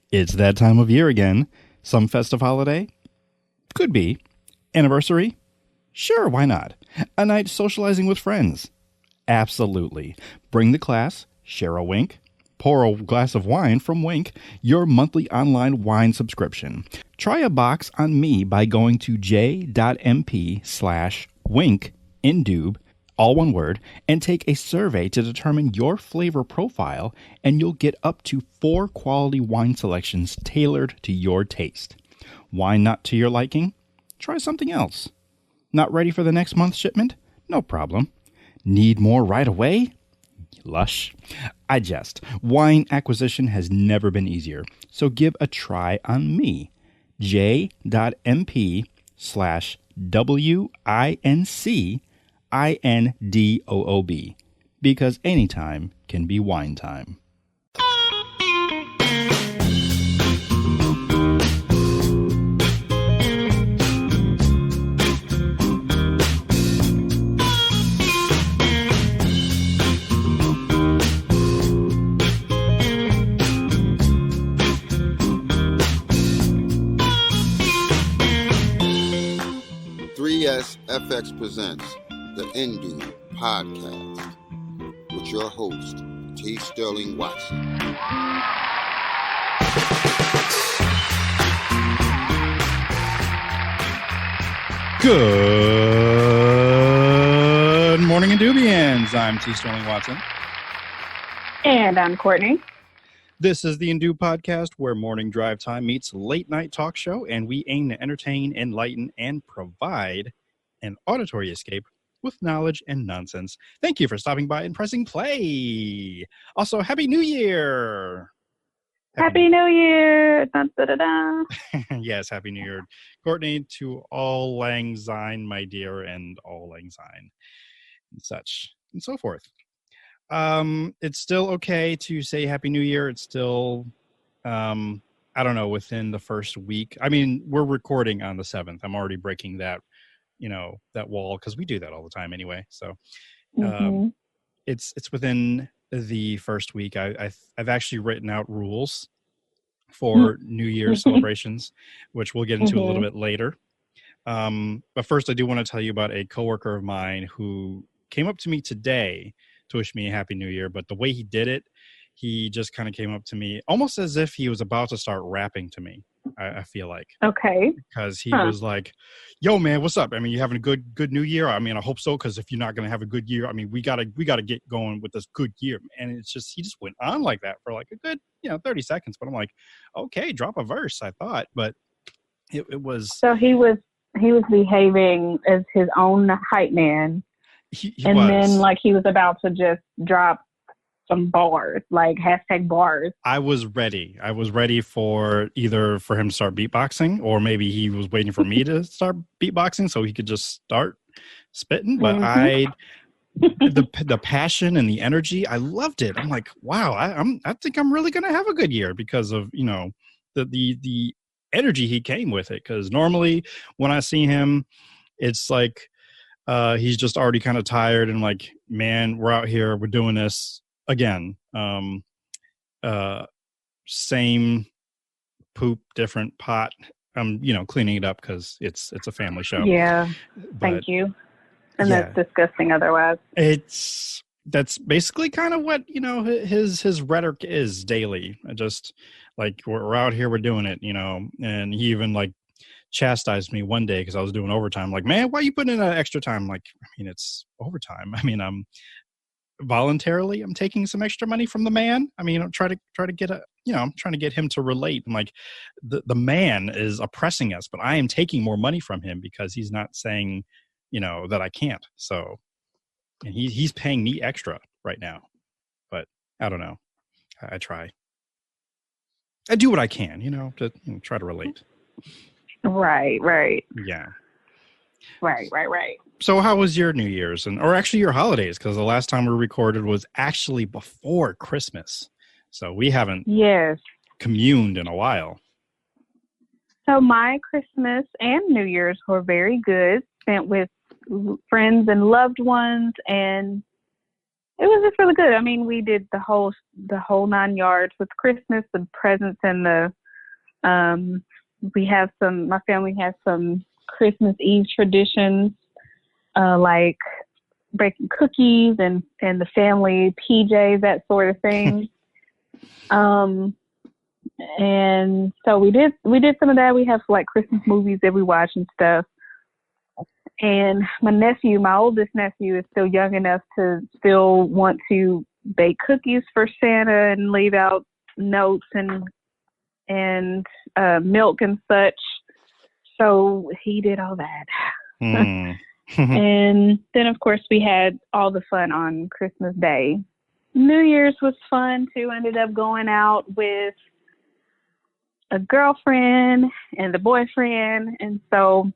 It's that time of year again. Some festive holiday? Could be. Anniversary? Sure, why not? A night socializing with friends? Absolutely. Bring the class, share a wink, pour a glass of wine from Wink, your monthly online wine subscription. Try a box on me by going to j.mp/wink all one word, and take a survey to determine your flavor profile, and you'll get up to 4 quality wine selections tailored to your taste. Wine not to your liking? Try something else. Not ready for the next month's shipment? No problem. Need more right away? Lush. I jest. Wine acquisition has never been easier, so give a try on me. j.mp/WINCINDOOB, because anytime can be wine time. FX presents the Indu Podcast with your host, T. Sterling Watson. Good morning, Indubians. I'm T. Sterling Watson. And I'm Kortney. This is the Indu Podcast, where morning drive time meets late night talk show, and we aim to entertain, enlighten, and provide an auditory escape with knowledge and nonsense. Thank you for stopping by and pressing play. Also, Happy New Year! Happy New Year! Dun, da, da, da. Yes, Happy New Year. Kortney, to all lang syne, my dear, and all lang syne, and such, and so forth. It's still okay to say Happy New Year. It's still, I don't know, within the first week. I mean, we're recording on the 7th. I'm already breaking that, that wall, because we do that all the time anyway. So it's within the first week. I've actually written out rules for New Year's celebrations, which we'll get into a little bit later. But first, I do want to tell you about a coworker of mine who came up to me today to wish me a Happy New Year. But the way he did it, he just kind of came up to me almost as if he was about to start rapping to me. I feel like. Okay. Because he was like, "Yo, man, what's up? I mean, you having a good New Year? I mean, I hope so. Because if you're not gonna have a good year, I mean, we gotta get going with this good year." And it's just he just went on like that for like a good 30 seconds. But I'm like, okay, drop a verse. I thought, but it was. So he was behaving as his own hype man, and then like he was about to just drop some bars, like #bars. I was ready. I was ready for either for him to start beatboxing, or maybe he was waiting for me to start beatboxing so he could just start spitting. But the passion and the energy, I loved it. I'm like, wow, I think I'm really gonna have a good year because of the energy he came with it. Because normally when I see him, it's like he's just already kind of tired and like, man, we're out here, we're doing this again, same poop, different pot. I'm, cleaning it up because it's a family show. Yeah, thank you. And that's disgusting. Otherwise, that's basically kind of what his rhetoric is daily. Just like we're out here, we're doing it, And he even like chastised me one day because I was doing overtime. Like, man, why are you putting in that extra time? Like, I mean, it's overtime. I mean, I'm taking some extra money from the man. I mean, I'm trying to get I'm trying to get him to relate. I'm like, the man is oppressing us, but I am taking more money from him because he's not saying, that I can't. So, and he's paying me extra right now, but I don't know. I try. I do what I can, to try to relate. Right. Yeah. Right. So how was your New Year's or actually your holidays? Because the last time we recorded was actually before Christmas. So we haven't communed in a while. So my Christmas and New Year's were very good, spent with friends and loved ones, and it was just really good. I mean, we did the whole 9 yards with Christmas, the presents, and the my family has some Christmas Eve traditions, like baking cookies and the family PJs, that sort of thing. And so we did some of that. We have like Christmas movies that we watch and stuff. And my oldest nephew, is still young enough to still want to bake cookies for Santa and leave out notes and milk and such. So he did all that. And then, of course, we had all the fun on Christmas Day. New Year's was fun, too. Ended up going out with a girlfriend and the boyfriend. And so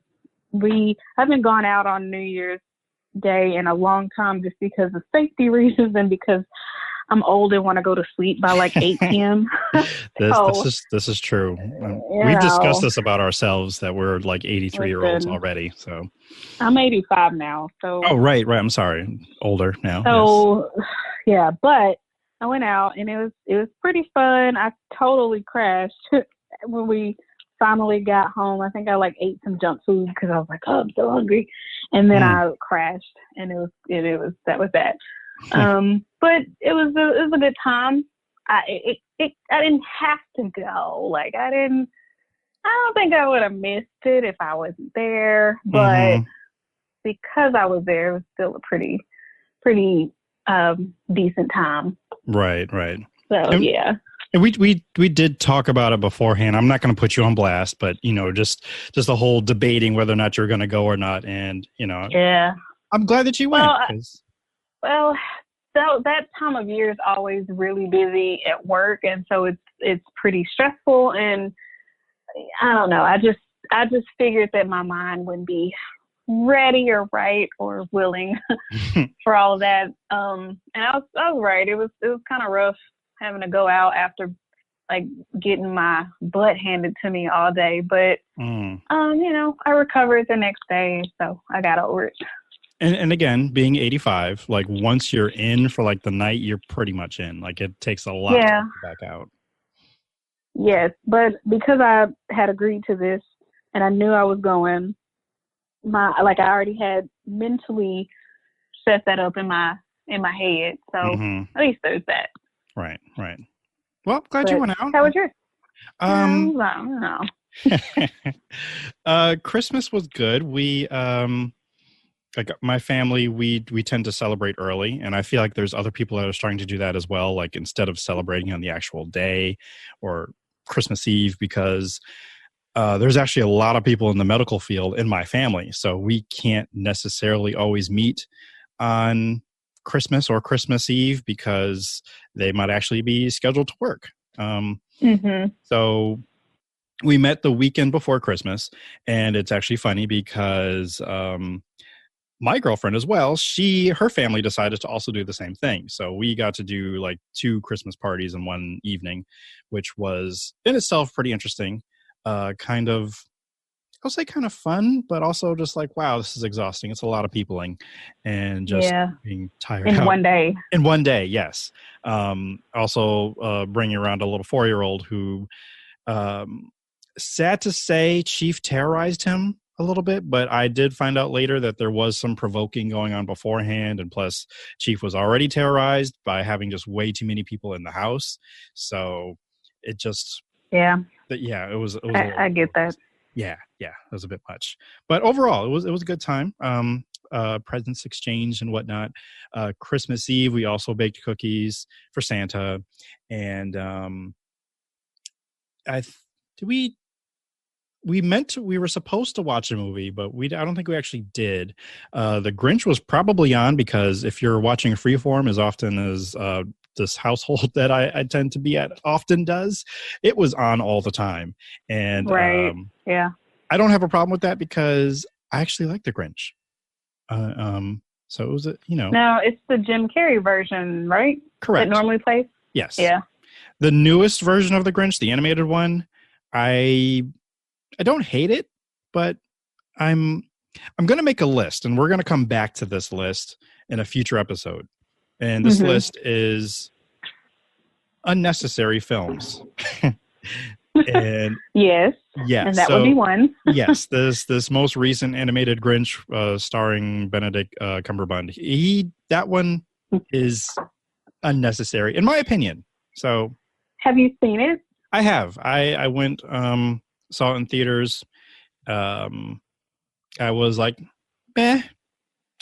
I haven't gone out on New Year's Day in a long time, just because of safety reasons and because I'm old and want to go to sleep by like 8 p.m. This is true. We've discussed this about ourselves, that we're like 83-year-olds already. So I'm 85 now. So right. I'm sorry, older now. So yeah, but I went out and it was pretty fun. I totally crashed when we finally got home. I think I like ate some junk food because I was like, oh, I'm so hungry, and then I crashed, and it was that. But it was a good time. I didn't have to go. Like I don't think I would have missed it if I wasn't there. But because I was there, it was still a pretty decent time. Right. So yeah. And we did talk about it beforehand. I'm not going to put you on blast, but just the whole debating whether or not you're going to go or not, and yeah, I'm glad that you went. Well, so that time of year is always really busy at work, and so it's pretty stressful. And I don't know. I just figured that my mind wouldn't be ready or right or willing for all of that. And I was right. It was kind of rough having to go out after like getting my butt handed to me all day, but I recovered the next day, so I got over it. And again, being 85, like once you're in for like the night, you're pretty much in. Like it takes a lot to get back out. Yes, but because I had agreed to this and I knew I was going, I already had mentally set that up in my head. So at least there's that. Right. Well, glad you went out. How was yours? I don't know. Christmas was good. We like my family, we tend to celebrate early, and I feel like there's other people that are starting to do that as well. Like instead of celebrating on the actual day or Christmas Eve, because there's actually a lot of people in the medical field in my family, so we can't necessarily always meet on Christmas or Christmas Eve because they might actually be scheduled to work. So we met the weekend before Christmas, and it's actually funny because my girlfriend as well, her family decided to also do the same thing. So we got to do like 2 Christmas parties in one evening, which was in itself pretty interesting. Kind of fun, but also just like, wow, this is exhausting. It's a lot of peopling and just being tired in out. one day. In one day, yes. Also bringing around a little 4-year-old who, sad to say, Chief terrorized him a little bit, but I did find out later that there was some provoking going on beforehand, and plus Chief was already terrorized by having just way too many people in the house. So it just it was I get that. Yeah, it was a bit much, but overall it was a good time. Presents exchanged and whatnot. Christmas Eve we also baked cookies for Santa, and we were supposed to watch a movie, but I don't think we actually did. The Grinch was probably on, because if you're watching Freeform as often as this household that I tend to be at often does, it was on all the time. And I don't have a problem with that because I actually like the Grinch. So it was Now it's the Jim Carrey version, right? Correct. That normally plays? Yes. Yeah. The newest version of the Grinch, the animated one, I don't hate it, but I'm going to make a list, and we're going to come back to this list in a future episode. And this list is unnecessary films. And yes, and that would be one. Yes, this most recent animated Grinch starring Benedict Cumberbatch. That one is unnecessary, in my opinion. So, have you seen it? I have. I went saw it in theaters. I was like, eh.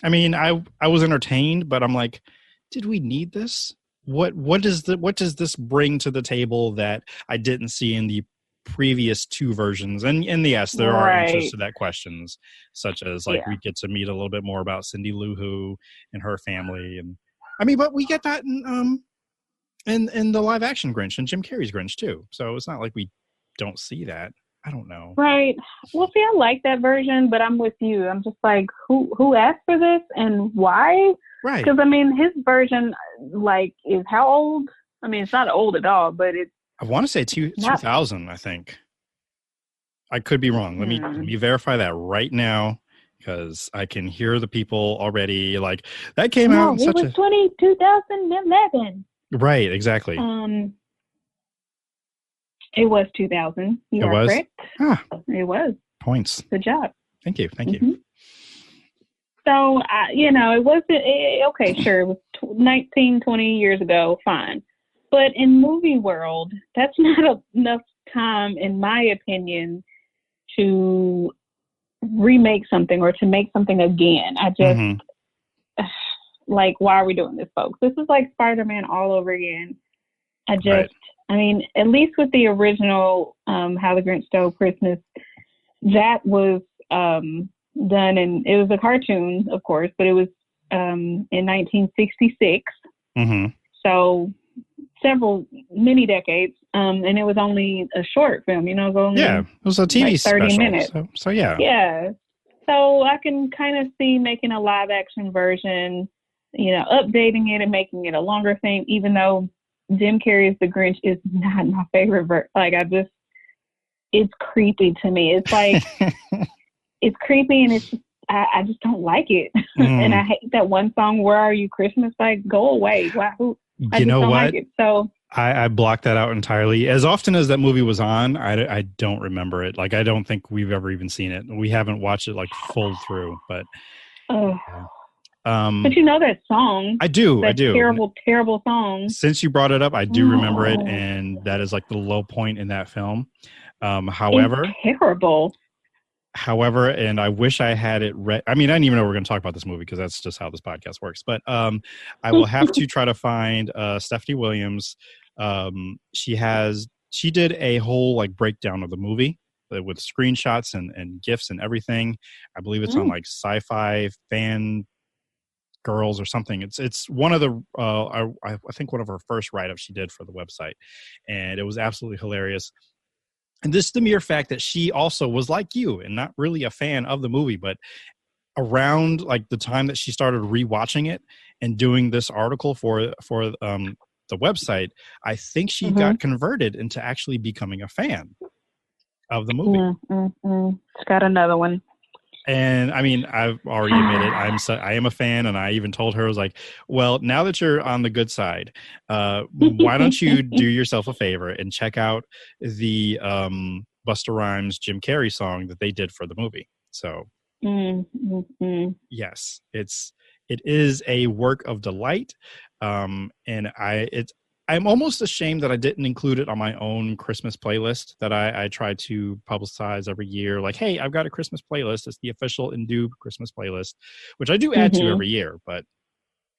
I mean, I was entertained, but I'm like, did we need this? What does this bring to the table that I didn't see in the previous two versions? And yes, there are answers to that questions, such as like we get to meet a little bit more about Cindy Lou Who and her family, and I mean, but we get that in the live action Grinch and Jim Carrey's Grinch too. So it's not like we don't see that. I don't know. Right. Well, see, I like that version, but I'm with you. I'm just like, who asked for this and why? Right. Because, I mean, his version, like, is how old? I mean, it's not old at all, but it's... I want to say 2000, I think. I could be wrong. Let me verify that right now, because I can hear the people already, like, that came out in such a... it was 2011. Right, exactly. It was 2000. You are correct. Ah, it was. Points. Good job. Thank you. You. So, it wasn't, okay, sure, it was 19, 20 years ago, fine. But in movie world, that's not enough time, in my opinion, to remake something or to make something again. I just, like, why are we doing this, folks? This is like Spider-Man all over again. I mean, at least with the original How the Grinch Stole Christmas, that was done, and it was a cartoon, of course, but it was in 1966. So many decades, and it was only a short film, it was only it was a TV like 30 special, minutes. So yeah. Yeah. So I can kind of see making a live action version, updating it and making it a longer thing, even though Jim Carrey's The Grinch is not my favorite. It's creepy to me. It's like, it's creepy, and it's just, I just don't like it. And I hate that one song, Where Are You Christmas? Like, go away. Why? I just don't like it. So I blocked that out entirely. As often as that movie was on, I don't remember it. Like, I don't think we've ever even seen it. We haven't watched it like full through, but. But you know that song. I do. Terrible, terrible song. Since you brought it up, I do remember it, and that is like the low point in that film. However, it's terrible. However, and I wish I had it read. I mean, I didn't even know we were going to talk about this movie because that's just how this podcast works. But I will have to try to find Stephanie Williams. She did a whole like breakdown of the movie with screenshots and GIFs and everything. I believe it's on like Sci-Fi Fan Girls or something. It's one of the I think one of her first write-ups she did for the website, and it was absolutely hilarious. And this is the mere fact that she also was like you and not really a fan of the movie, but around like the time that she started rewatching it and doing this article for the website, I think she got converted into actually becoming a fan of the movie. It's got another one. And I mean, I've already admitted I am a fan, and I even told her, I was like, well, now that you're on the good side, why don't you do yourself a favor and check out the Busta Rhymes Jim Carrey song that they did for the movie. So yes, it is a work of delight. And I'm almost ashamed that I didn't include it on my own Christmas playlist that I try to publicize every year. Like, hey, I've got a Christmas playlist. It's the official Indoob Christmas playlist, which I do add to every year. But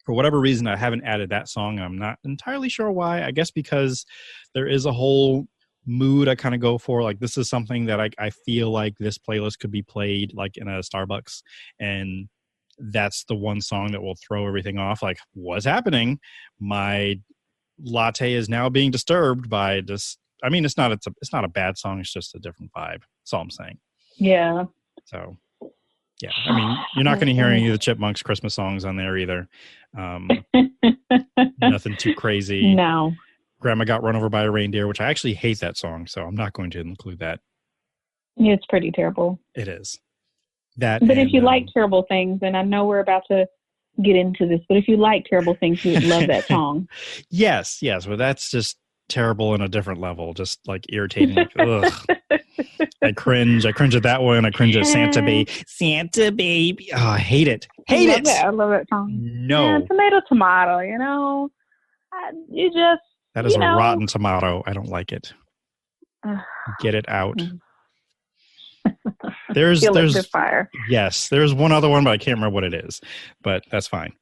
for whatever reason, I haven't added that song. I'm not entirely sure why. I guess because there is a whole mood I kind of go for. Like, this is something that I feel like this playlist could be played like in a Starbucks, and that's the one song that will throw everything off. Like, what's happening? My latte is now being disturbed by this. I mean, it's not a bad song. It's just a different vibe. That's all I'm saying. Yeah. So, yeah. I mean, you're not going to hear any of the Chipmunks Christmas songs on there either. Nothing too crazy. No. Grandma Got Run Over by a Reindeer, which I actually hate that song, so I'm not going to include that. It's pretty terrible. It is. But if you like terrible things, and I know we're about to get into this, but if you like terrible things, you would love that song. Yes, but that's just terrible on a different level. Just like irritating. Like, ugh. I cringe at that one. I cringe at Santa Baby. Oh, I hate it. I love that song. No. Yeah, tomato, you know. That is a rotten tomato. I don't like it. Get it out. There's fire. Yes, there's one other one, but I can't remember what it is. But that's fine.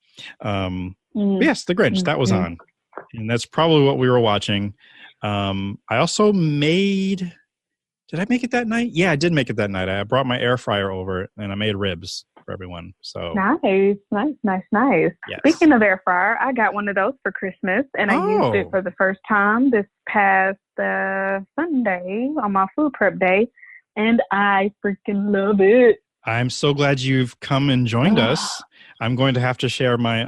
Yes, The Grinch. That was on. And that's probably what we were watching. I also made... Did I make it that night? Yeah, I did make it that night. I brought my air fryer over and I made ribs for everyone. So nice. Yes. Speaking of air fryer, I got one of those for Christmas, and I used it for the first time this past Sunday on my food prep day, and I freaking love it. I'm so glad you've come and joined us. I'm going to have to share my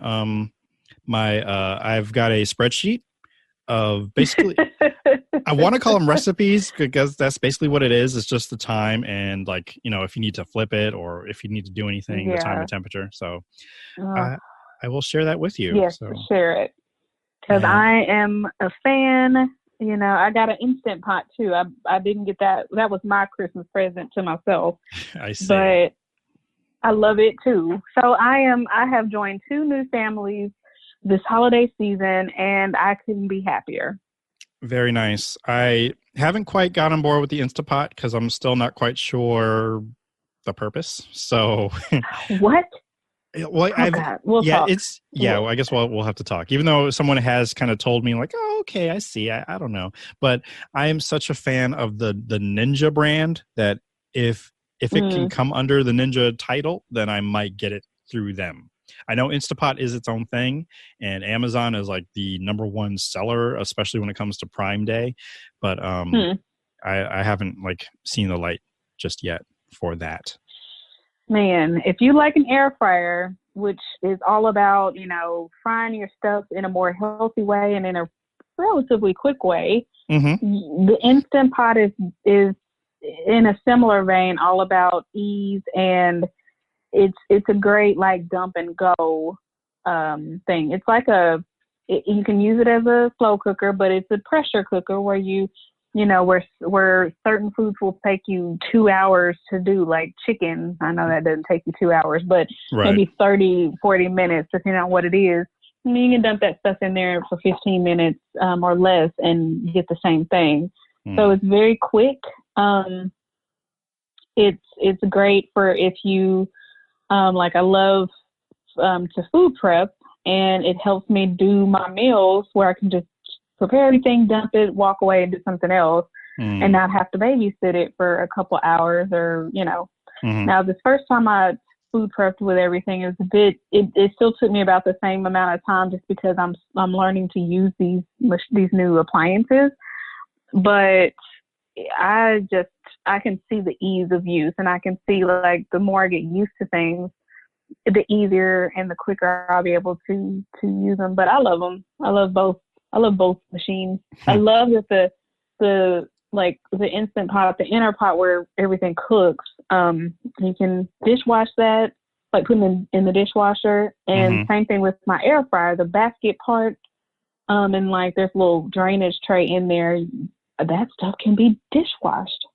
I've got a spreadsheet of basically I want to call them recipes because that's basically what it is. It's just the time and like, you know, if you need to flip it or if you need to do anything, the time and temperature. So I will share that with you. Yes, so. Share it. Because I am a fan. You know, I got an Instant Pot too. I didn't get that. That was my Christmas present to myself. I see. But I love it too. So I have joined 2 new families this holiday season, and I couldn't be happier. Very nice. I haven't quite got on board with the Instapot because I'm still not quite sure the purpose. So what? Well, talk. I guess we'll have to talk. Even though someone has kind of told me like, oh, okay, I see. I don't know, but I am such a fan of the Ninja brand that if it can come under the Ninja title, then I might get it through them. I know Instapot is its own thing, and Amazon is like the #1 seller, especially when it comes to Prime Day. But I haven't like seen the light just yet for that. Man, if you like an air fryer, which is all about, you know, frying your stuff in a more healthy way and in a relatively quick way, the Instant Pot is in a similar vein, all about ease, and it's a great like dump and go thing. It's like you can use it as a slow cooker, but it's a pressure cooker where you know, where certain foods will take you 2 hours to do, like chicken. I know that doesn't take you 2 hours, but maybe 30, 40 minutes, depending on what it is. I mean, you can dump that stuff in there for 15 minutes or less and get the same thing. So it's very quick. It's great for if you, like I love to food prep, and it helps me do my meals where I can just prepare everything, dump it, walk away and do something else and not have to babysit it for a couple hours or, you know. Now, this first time I food prepped with everything, it still took me about the same amount of time just because I'm learning to use these new appliances. But I can see the ease of use, and I can see like the more I get used to things, the easier and the quicker I'll be able to use them. But I love them. I love both machines. I love that the Instant Pot, the inner pot where everything cooks, you can dishwash that, like put it in the dishwasher. And same thing with my air fryer, the basket part, and like there's a little drainage tray in there. That stuff can be dishwashed.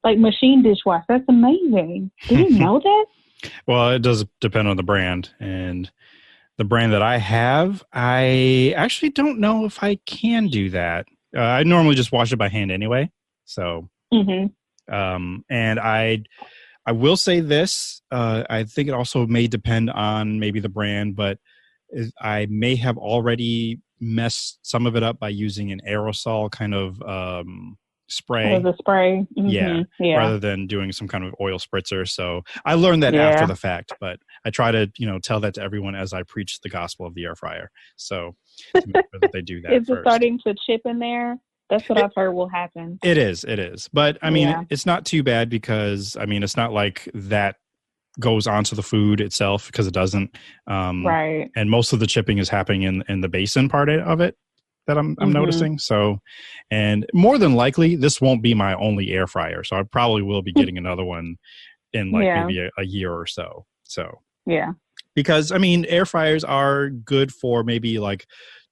Like machine dishwash. That's amazing. Did you know that? Well, it does depend on the brand, and the brand that I have, I actually don't know if I can do that. I normally just wash it by hand anyway. So, and I will say this, I think it also may depend on maybe the brand, but I may have already messed some of it up by using an aerosol kind of spray. The spray. Yeah, rather than doing some kind of oil spritzer. So I learned that after the fact, but I try to, tell that to everyone as I preach the gospel of the air fryer. So to make sure that they do that. Is it starting to chip in there? That's what I've heard will happen. It is. But I mean, it's not too bad because it's not like that goes onto the food itself, because it doesn't. Right. And most of the chipping is happening in the basin part of it that I'm noticing. So, and more than likely, this won't be my only air fryer. So I probably will be getting another one in maybe a year or so. So yeah. Because I mean, air fryers are good for maybe like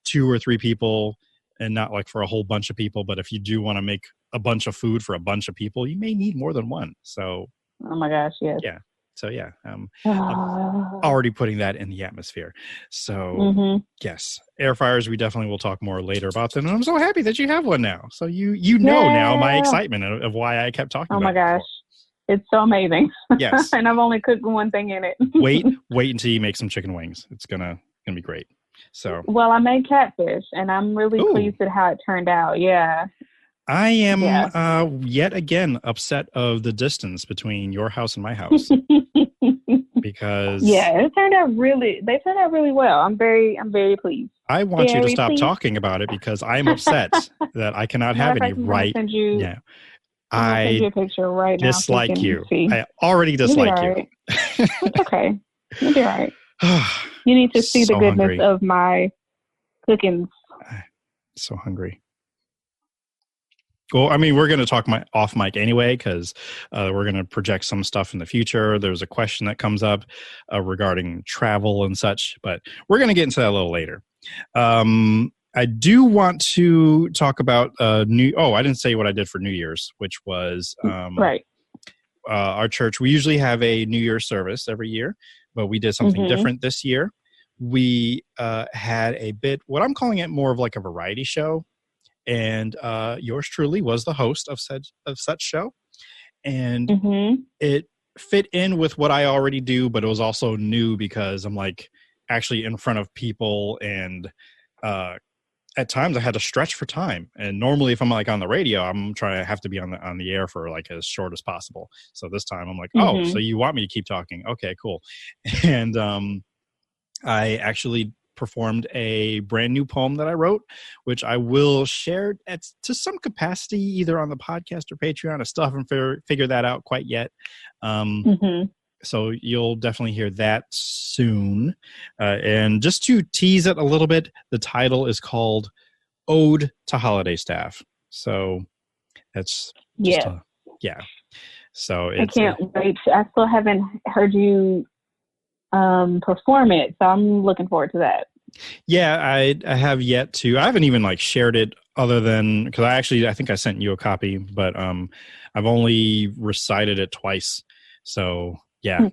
2 or 3 people, and not like for a whole bunch of people. But if you do want to make a bunch of food for a bunch of people, you may need more than one. So Oh my gosh, yes. yeah. So yeah, I'm Mm-hmm. already putting that in the atmosphere. So yes, air fryers. We definitely will talk more later about them. And I'm so happy that you have one now. So you know now my excitement of why I kept talking Oh about my it. gosh. It's so amazing. Yes. And I've only cooked one thing in it. wait until you make some chicken wings. It's gonna be great. So well, I made catfish, and I'm really pleased at how it turned out. Yeah. I am yet again upset of the distance between your house and my house because they turned out really well. I'm very pleased. I want you to stop talking about it because I'm upset that I cannot have any right. Yeah. I'll send you a picture right now. Dislike you. I already dislike you. It's okay. You'll be all right. You need to see the goodness of my cookings. So hungry. Well, I mean, we're going to talk off mic anyway because we're going to project some stuff in the future. There's a question that comes up regarding travel and such, but we're going to get into that a little later. I do want to talk about I didn't say what I did for New Year's, which was right. Our church. We usually have a New Year's service every year, but we did something different this year. We had a bit, what I'm calling it more of like a variety show. And yours truly was the host of such show. And it fit in with what I already do, but it was also new because I'm like actually in front of people, and at times I had to stretch for time. And normally if I'm like on the radio, I'm trying to have to be on the air for like as short as possible. So this time I'm like, oh, so you want me to keep talking? Okay, cool. And I actually performed a brand new poem that I wrote, which I will share to some capacity, either on the podcast or Patreon. I still haven't figured that out quite yet. So you'll definitely hear that soon. And just to tease it a little bit, the title is called Ode to Holiday Staff. So that's So I can't wait. I still haven't heard you perform it, so I'm looking forward to that. Yeah, I have yet to. I haven't even like shared it, other than because I think I sent you a copy, but I've only recited it twice. So yeah,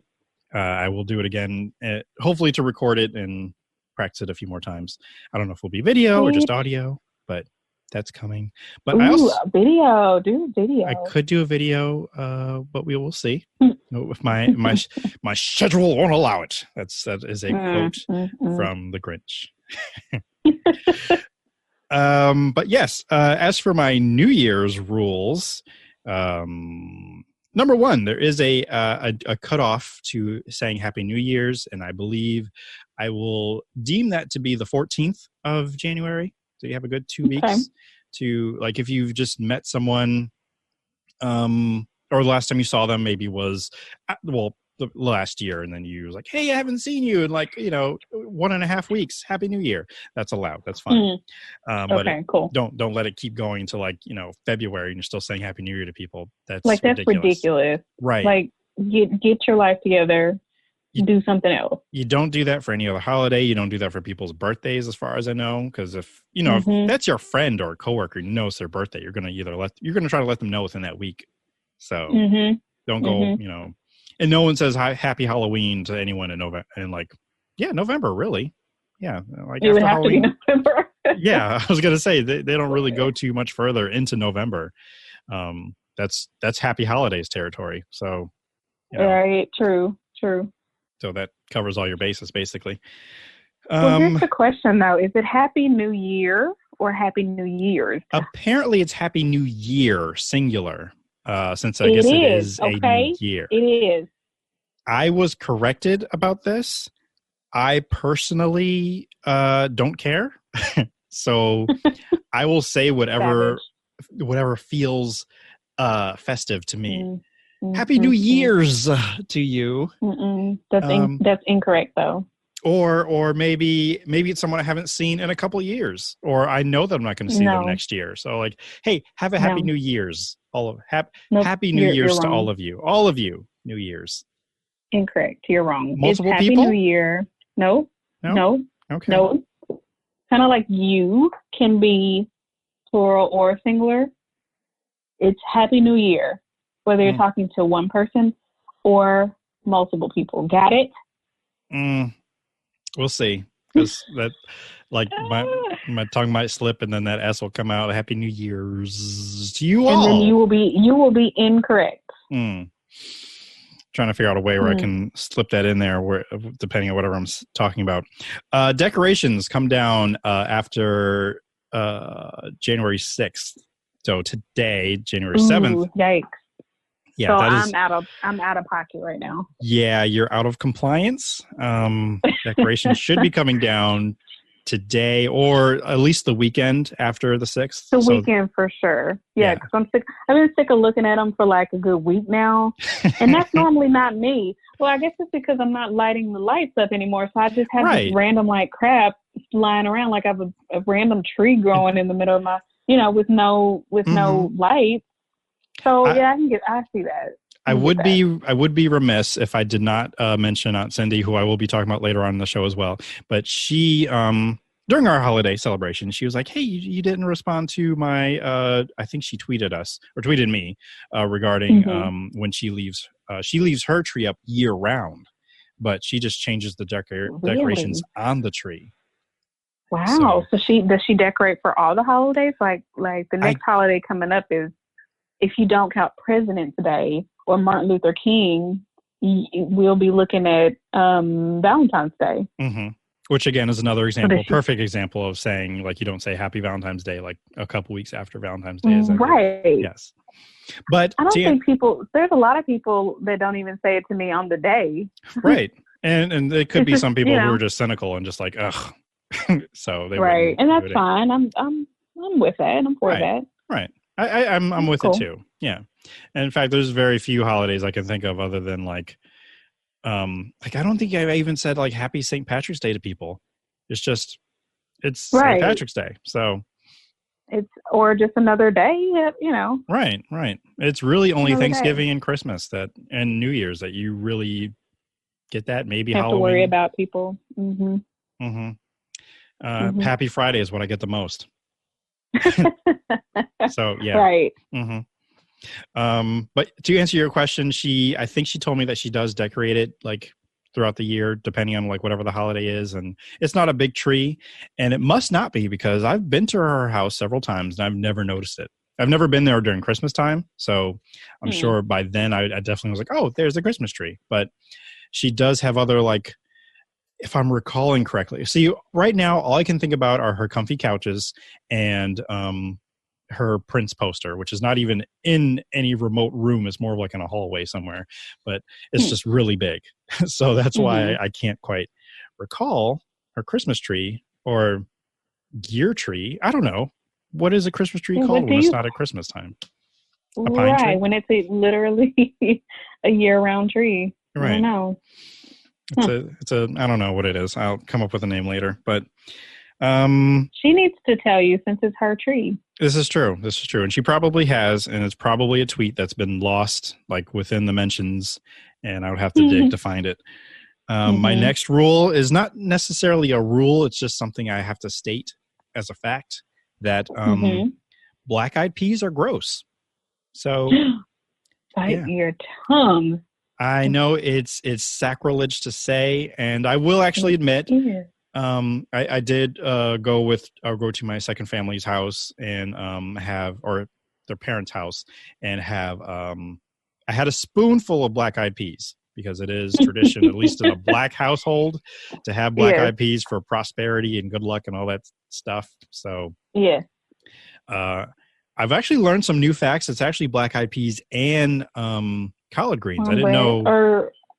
I will do it again, hopefully to record it and practice it a few more times. I don't know if it'll be video or just audio, but that's coming. But I also do a video. I could do a video, but we will see if my schedule won't allow it. That is a quote from The Grinch. But yes, as for my New Year's rules, number one, there is a cutoff to saying Happy New Year's, and I believe I will deem that to be the 14th of January. So you have a good 2 weeks to, like, if you've just met someone, or the last time you saw them maybe was, the last year, and then you was like, hey, I haven't seen you in 1.5 weeks. Happy New Year. That's allowed. That's fine. But cool. Don't let it keep going to February and you're still saying Happy New Year to people. That's ridiculous. Right. Like get your life together. Do something else. You don't do that for any other holiday. You don't do that for people's birthdays, as far as I know. Because if that's your friend or coworker, you know it's their birthday, you're gonna try to let them know within that week. So don't go, and no one says Happy Halloween to anyone in November, really. Yeah, it would have Halloween. To be November. Yeah, I was gonna say they don't really go too much further into November. That's Happy Holidays territory. So, right, true. So that covers all your bases, basically. Well, here's the question, though. Is it Happy New Year or Happy New Year's? Apparently, it's Happy New Year, singular, since I guess it is a new year. It is. I was corrected about this. I personally don't care. So I will say whatever feels festive to me. Happy New Year's to you. That's incorrect, though. Or maybe it's someone I haven't seen in a couple of years, or I know that I'm not going to see them next year. So hey, have a Happy New Year's. Happy New Year's to all of you. All of you, New Year's. Incorrect. You're wrong. Multiple it's Happy people? New Year. No. Okay. No. Kind of like you can be plural or singular. It's Happy New Year, whether you're talking to one person or multiple people. Got it? We'll see. Because that, like, my tongue might slip, and then that S will come out. Happy New Year's to you all. And then you will be incorrect. Trying to figure out a way where I can slip that in there, where depending on whatever I'm talking about. Decorations come down after January 6th. So today, January 7th. Yikes. Yeah, so that I'm out of pocket right now. Yeah, you're out of compliance. Decorations should be coming down today, or at least the weekend after the 6th. The weekend for sure. Yeah, because I'm sick. I've been sick of looking at them for like a good week now, and that's normally not me. Well, I guess it's because I'm not lighting the lights up anymore, so I just have this random like crap lying around, like I have a random tree growing in the middle of my, with no lights. So I see that. I would be remiss if I did not mention Aunt Cindy, who I will be talking about later on in the show as well. But she, during our holiday celebration, she was like, "Hey, you didn't respond to my." I think she tweeted us or tweeted me regarding when she leaves. She leaves her tree up year round, but she just changes the decorations on the tree. Wow! So does she decorate for all the holidays? Like the next holiday coming up is, if you don't count President's Day or Martin Luther King, we'll be looking at Valentine's Day. Which, again, is another example, perfect example of saying, like, you don't say Happy Valentine's Day, like, a couple weeks after Valentine's Day. Right. Yes. But I don't think there's a lot of people that don't even say it to me on the day. Right. And it could be some people who are just cynical and just like, ugh. So they right. And that's fine. I'm with that. I'm for that. Right. I'm with it too. Yeah. And in fact, there's very few holidays I can think of other than like I don't think I even said like Happy St. Patrick's Day to people. It's just St. Patrick's Day. So or just another day, Right. It's really only Thanksgiving and Christmas and New Year's that you really get that. Maybe have Halloween. To worry about people. Happy Friday is what I get the most. So yeah. Right. But to answer your question, I think she told me that she does decorate it like throughout the year, depending on like whatever the holiday is. And it's not a big tree, and it must not be, because I've been to her house several times and I've never noticed it. I've never been there during Christmas time. So I'm sure by then I definitely was like, oh, there's the Christmas tree. But she does have other, like, if I'm recalling correctly. See, right now, all I can think about are her comfy couches and her Prince poster, which is not even in any remote room. It's more of like in a hallway somewhere, but it's just really big. So that's why I can't quite recall her Christmas tree or gear tree. I don't know. What is a Christmas tree called when it's not at Christmas time? A pine tree? When it's literally a year-round tree. Right. I don't know. It's a I don't know what it is. I'll come up with a name later, but she needs to tell you, since it's her tree. This is true. And she probably has, and it's probably a tweet that's been lost like within the mentions, and I would have to dig to find it. My next rule is not necessarily a rule, it's just something I have to state as a fact, that black-eyed peas are gross. So bite your tongue. I know it's sacrilege to say, and I will actually admit, I did go to my second family's house and or their parents' house, and I had a spoonful of black-eyed peas, because it is tradition, at least in a black household, to have black-eyed peas for prosperity and good luck and all that stuff. So I've actually learned some new facts. It's actually black-eyed peas and collard greens. I didn't know.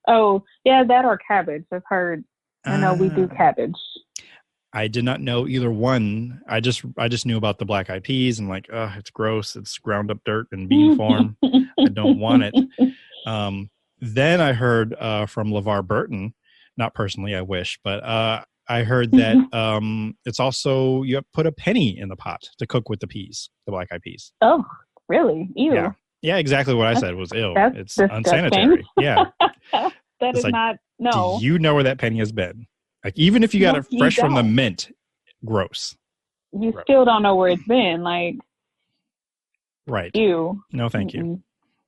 That or cabbage. I've heard. I know we do cabbage. I did not know either one. I just knew about the black-eyed peas and like, it's gross. It's ground up dirt in bean form. I don't want it. Then I heard from LeVar Burton, not personally, I wish, but I heard that it's also, you have to put a penny in the pot to cook with the peas, the black-eyed peas. Oh, really? Ew. Yeah, exactly what I said was ill. It's disgusting. Unsanitary. Yeah. that It's is like, not, do no. you know where that penny has been? Like, even if you got No, it you fresh from the don't. mint, gross. You Gross. still don't know where it's been. Like, Right. ew. No, thank you. Mm-mm.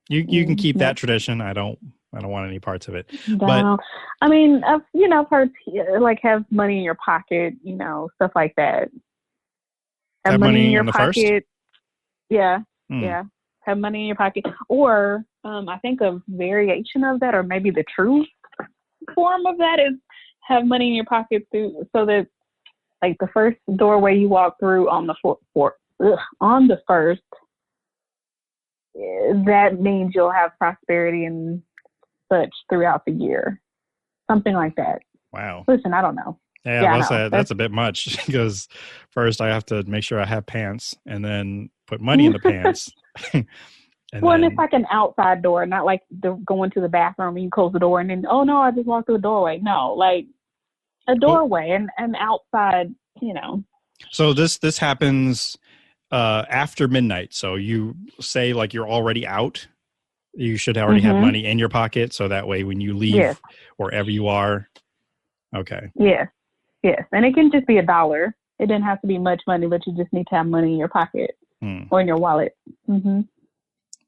You can keep that Nope. tradition. I don't want any parts of it. But No. I mean, I've heard like have money in your pocket, stuff like that. Have money in money your on the first? pocket. Yeah. Hmm. Yeah. Have money in your pocket. Or I think a variation of that, or maybe the true form of that, is have money in your pocket so that like the first doorway you walk through on the on the first, that means you'll have prosperity and such throughout the year. Something like that. Wow. Listen, I don't know. Yeah, I know. that's a bit much because first I have to make sure I have pants and then put money in the pants. And it's like an outside door, not like going to the bathroom and you close the door and then, oh no, I just walked through a doorway. No, like a doorway and an outside, So this happens after midnight. So you say like you're already out. You should already have money in your pocket. So that way when you leave wherever you are. Okay. Yes. And it can just be $1. It didn't have to be much money, but you just need to have money in your pocket or in your wallet. Mm-hmm.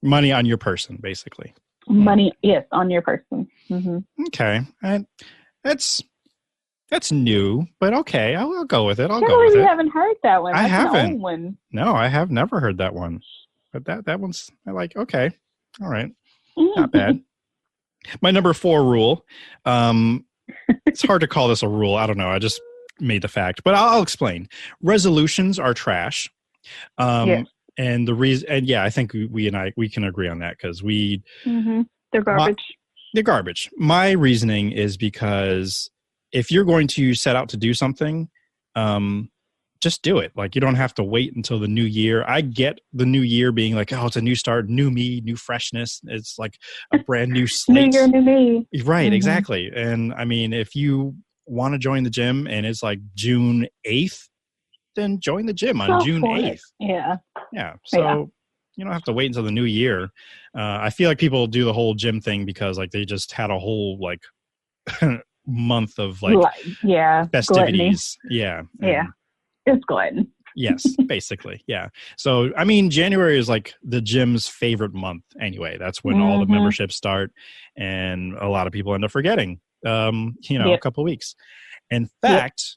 Money on your person, basically. Money, yes, on your person. Mm-hmm. Okay. That's new, but okay. I'll go with it. I'll go with it. You haven't heard that one. I haven't. An old one. No, I have never heard that one. But that one's, I like, okay. All right. Not bad. My number 4 rule. It's hard to call this a rule. I don't know. I just made the fact, but I'll explain. Resolutions are trash. And the reason, and yeah, I think we can agree on that because they're garbage. They're garbage. My reasoning is because if you're going to set out to do something, just do it. Like, you don't have to wait until the new year. I get the new year being like, oh, it's a new start, new me, new freshness. It's like a brand new slate. New year, new me. Right, exactly. And I mean, if you want to join the gym and it's like June 8th, then join the gym on June 8th. Yeah. So you don't have to wait until the new year. I feel like people do the whole gym thing because like they just had a whole like month of festivities. Gluttony. Yeah. It's glutton. Yes, basically. Yeah. So, I mean, January is like the gym's favorite month anyway. That's when all the memberships start and a lot of people end up forgetting, a couple of weeks. In fact,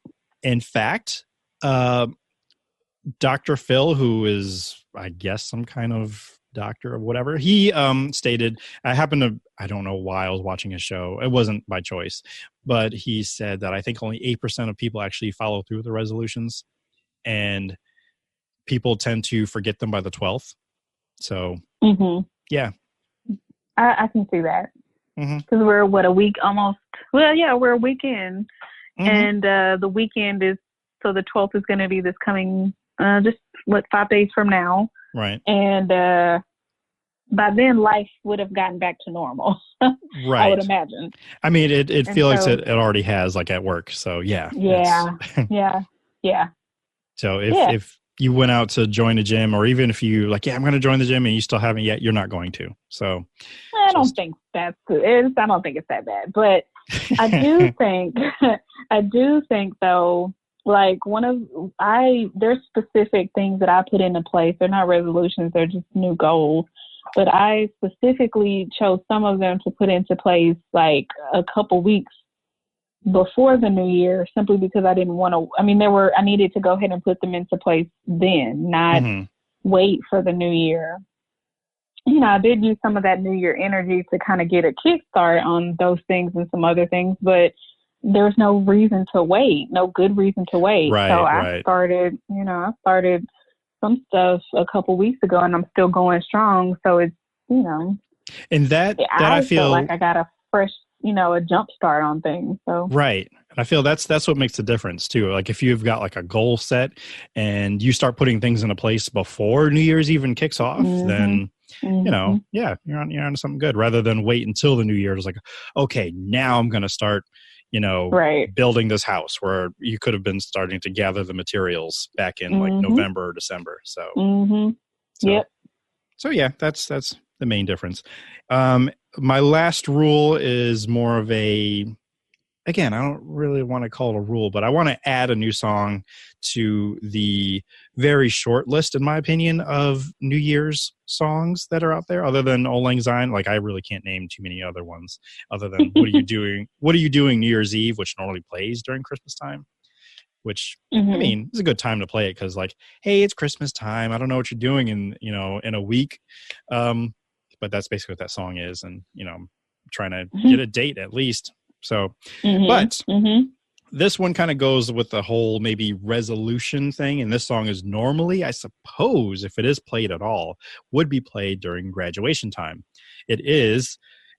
Dr. Phil, who is, I guess, some kind of doctor or whatever, he stated, I don't know why I was watching a show. It wasn't by choice, but he said that I think only 8% of people actually follow through with the resolutions, and people tend to forget them by the 12th. So, yeah. I can see that. Because we're, a week almost? Well, yeah, we're a weekend. And the weekend is, so the 12th is going to be this coming, 5 days from now. Right. And by then, life would have gotten back to normal. Right. I would imagine. I mean, it feels like it already has, like at work. So, yeah. Yeah. So if you went out to join a gym, or even if you like, I'm going to join the gym and you still haven't yet, you're not going to. So I don't think it's that bad, but I do think though, like there's specific things that I put into place. They're not resolutions. They're just new goals. But I specifically chose some of them to put into place like a couple weeks before the new year, simply because I didn't want to, I needed to go ahead and put them into place then, not wait for the new year. I did use some of that new year energy to kind of get a kickstart on those things and some other things, but there's no reason to wait, no good reason to wait. I started some stuff a couple weeks ago and I'm still going strong. So it's, and that I feel like I got a fresh, a jump start on things. So right. And I feel that's what makes the difference too. Like if you've got like a goal set and you start putting things into place before New Year's even kicks off, then you're on something good, rather than wait until the new year. It's like, okay, now I'm going to start, building this house, where you could have been starting to gather the materials back in like November or December. So, yep. So yeah, that's the main difference. my last rule is more of a, again, I don't really want to call it a rule, but I want to add a new song to the very short list, in my opinion, of New Year's songs that are out there, other than Old Lang Syne. Like, I really can't name too many other ones other than What Are You Doing? What Are You Doing New Year's Eve, which normally plays during Christmas time, which, I mean, it's a good time to play it because, like, hey, it's Christmas time. I don't know what you're doing in a week. But that's basically what that song is. And, I'm trying to get a date at least. So, but this one kind of goes with the whole maybe resolution thing. And this song is normally, I suppose, if it is played at all, would be played during graduation time. It is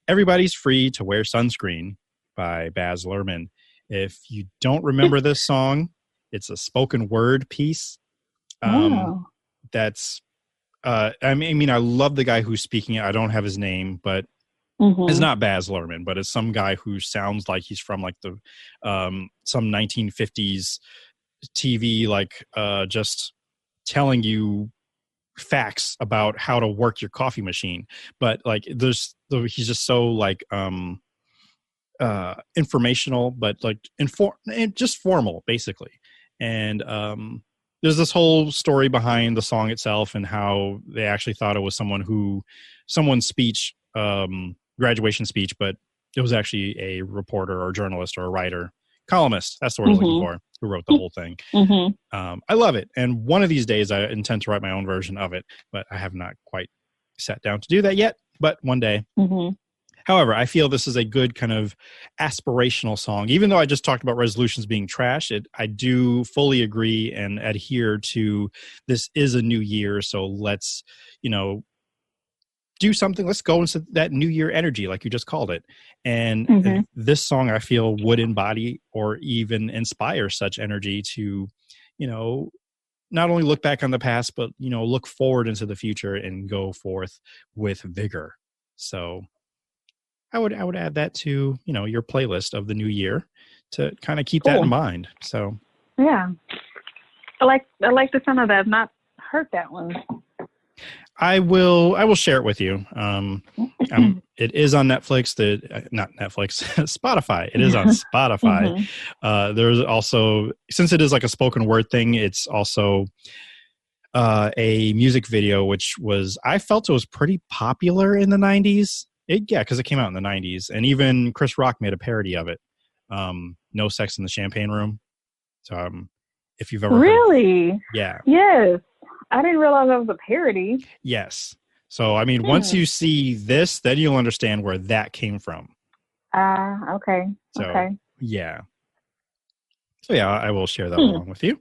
Everybody's Free to Wear Sunscreen by Baz Luhrmann. If you don't remember this song, it's a spoken word piece. That's, I mean, I love the guy who's speaking it. I don't have his name, but it's not Baz Luhrmann, but it's some guy who sounds like he's from like the some 1950s TV, like just telling you facts about how to work your coffee machine. But like he's just so like informational, but like just formal basically. And there's this whole story behind the song itself and how they actually thought it was someone's speech, graduation speech, but it was actually a reporter or journalist or a writer, columnist. That's the word I'm looking for, who wrote the whole thing. I love it. And one of these days I intend to write my own version of it, but I have not quite sat down to do that yet, but one day. However, I feel this is a good kind of aspirational song. Even though I just talked about resolutions being trash, I do fully agree and adhere to this is a new year. So let's, do something. Let's go into that new year energy, like you just called it. And this song, I feel, would embody or even inspire such energy to, not only look back on the past, but, look forward into the future and go forth with vigor. So I would add that to, your playlist of the new year to kind of keep that in mind. So, yeah, I like the sound of that. I've not heard that one. I will share it with you. It is on Netflix. Not Netflix, Spotify. It is on Spotify. There's also, since it is like a spoken word thing, it's also a music video, which I felt it was pretty popular in the 90s. Because it came out in the 90s, and even Chris Rock made a parody of it. No Sex in the Champagne Room. So if you've ever heard, yeah. Yes. I didn't realize that was a parody. Yes. So, I mean, once you see this, then you'll understand where that came from. Okay. So, okay. Yeah. So, yeah, I will share that along with you.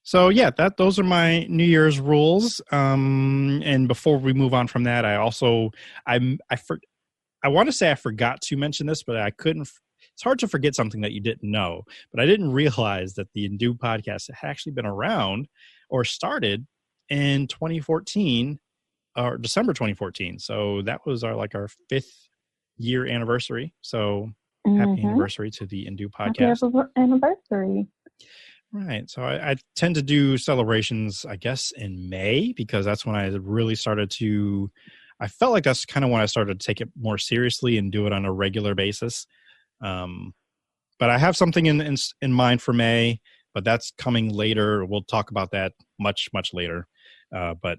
So, yeah, those are my New Year's rules. And before we move on from that, I want to say I forgot to mention this, but I couldn't. It's hard to forget something that you didn't know, but I didn't realize that the Undo podcast had actually been around or started in 2014 or December 2014. So that was our 5th year anniversary. So happy anniversary to the Undo podcast. Happy anniversary. Right. So I tend to do celebrations, I guess, in May, because that's when I really started to, I felt like that's kind of when I started to take it more seriously and do it on a regular basis. But I have something in mind for May, but that's coming later. We'll talk about that much, much later. But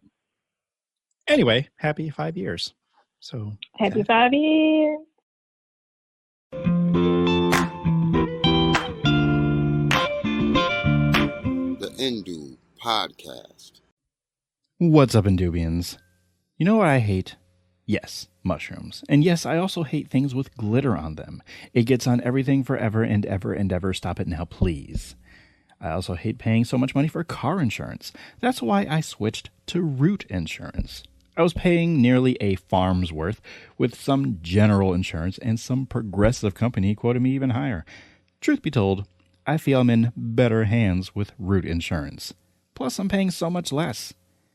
anyway, happy 5 years. So happy 5 years. The Undo Podcast. What's up, Indubians? You know what I hate? Yes, mushrooms. And yes, I also hate things with glitter on them. It gets on everything forever and ever and ever. Stop it now, please. I also hate paying so much money for car insurance. That's why I switched to Root Insurance. I was paying nearly a farm's worth with some general insurance, and some progressive company quoted me even higher. Truth be told, I feel I'm in better hands with Root Insurance. Plus, I'm paying so much less.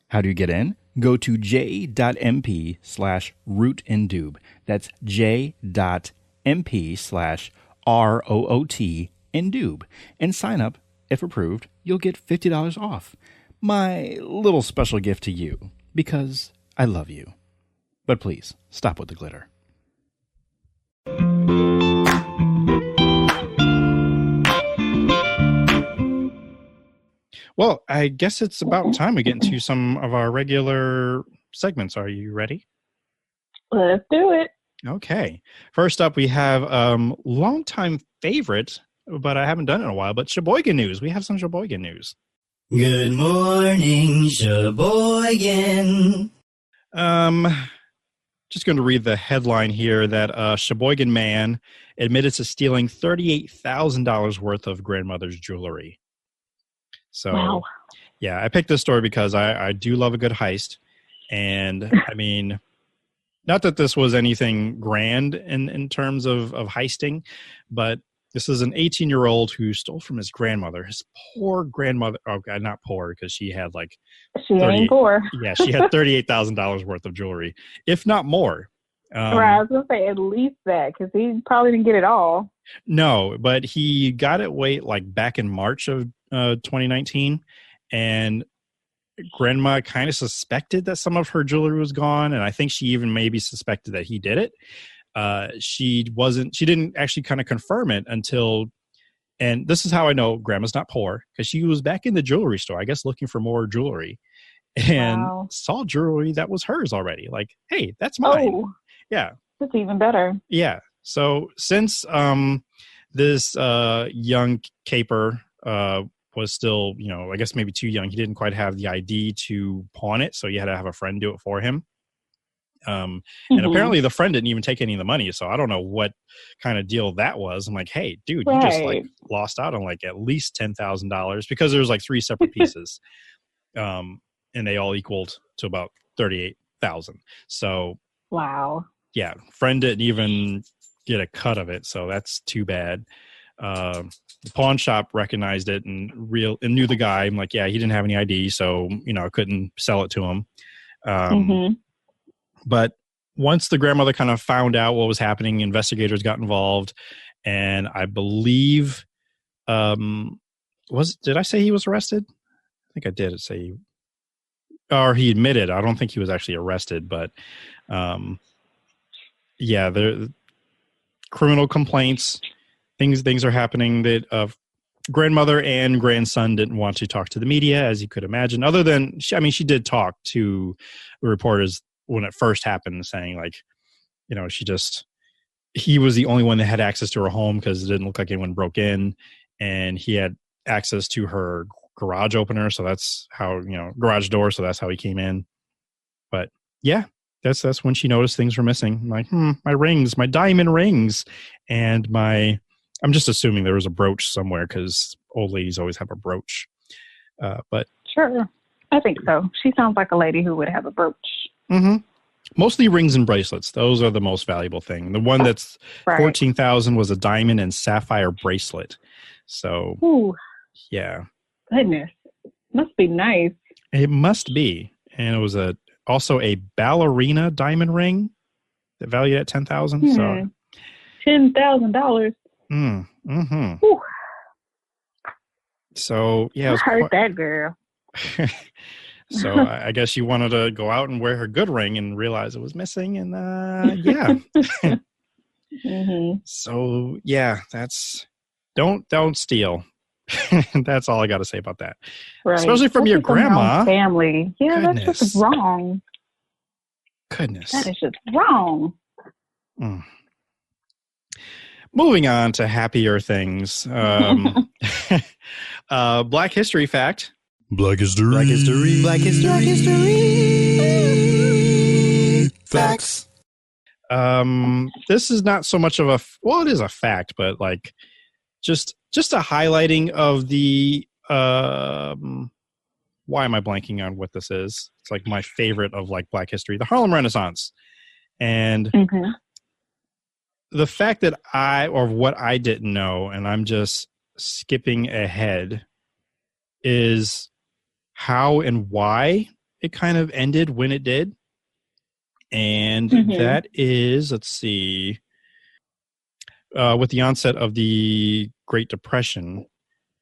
How do you get in? Go to j.mp/rootindube. That's j.mp/ROOT-indube. And sign up. If approved, you'll get $50 off. My little special gift to you, because I love you. But please, stop with the glitter. Well, I guess it's about time we get into some of our regular segments. Are you ready? Let's do it. Okay. First up, we have longtime favorite, but I haven't done it in a while, but Sheboygan news. We have some Sheboygan news. Good morning, Sheboygan. Just going to read the headline here that a Sheboygan man admitted to stealing $38,000 worth of grandmother's jewelry. So, Wow. Yeah, I picked this story because I do love a good heist. And, I mean, not that this was anything grand in terms of heisting, but this is an 18-year-old who stole from his grandmother. His poor grandmother. Oh, God, not poor, because she had like She ain't poor. Yeah, she had $38,000 worth of jewelry, if not more. Right, I was going to say at least that, because he probably didn't get it all. No, but he got it like back in March of 2019, and grandma kind of suspected that some of her jewelry was gone, and I think she even maybe suspected that he did it. She didn't actually kind of confirm it until, and this is how I know grandma's not poor, because she was back in the jewelry store, I guess, looking for more jewelry, and saw jewelry that was hers already. Like, hey, that's mine. Oh, yeah, that's even better. Yeah. So since this young caper was still, I guess maybe too young, he didn't quite have the ID to pawn it, so he had to have a friend do it for him. And apparently the friend didn't even take any of the money, so I don't know what kind of deal that was. I'm like, hey, dude, you just like lost out on like at least $10,000, because there's like 3 separate pieces, and they all equaled to about 38,000. So wow. Yeah, friend didn't even get a cut of it, so that's too bad. The pawn shop recognized it and knew the guy. I'm like, yeah, he didn't have any ID, so I couldn't sell it to him. But once the grandmother kind of found out what was happening, investigators got involved, and I believe, did I say he was arrested? I think I did say, or he admitted. I don't think he was actually arrested, but yeah, the criminal complaints, things are happening that grandmother and grandson didn't want to talk to the media, as you could imagine, other than, she did talk to the reporters when it first happened, saying like, he was the only one that had access to her home because it didn't look like anyone broke in, and he had access to her garage opener. So that's how, garage door. So that's how he came in. But yeah, that's when she noticed things were missing. I'm like, my rings, my diamond rings, and I'm just assuming there was a brooch somewhere, because old ladies always have a brooch. But sure, I think so. She sounds like a lady who would have a brooch. Mm-hmm. Mostly rings and bracelets. Those are the most valuable thing. The one that's $14,000 was a diamond and sapphire bracelet. So, yeah. Goodness, must be nice. It must be, and it was also a ballerina diamond ring that valued at $10,000. So $10,000. Mm-hmm. So yeah, I heard that girl. So I guess she wanted to go out and wear her good ring and realize it was missing, and yeah. So yeah, that's don't steal. That's all I got to say about that. Right. Especially from your grandma. Family. Yeah, goodness. That's just wrong. Goodness. That is just wrong. Moving on to happier things. Black History fact. Black History. Black History. Black History. Black History. Facts. This is not so much of it is a fact, but like just a highlighting of the why am I blanking on what this is? It's like my favorite of like Black history, the Harlem Renaissance. And the fact that what I didn't know, and I'm just skipping ahead, is how and why it kind of ended when it did. And that is, let's see, with the onset of the Great Depression,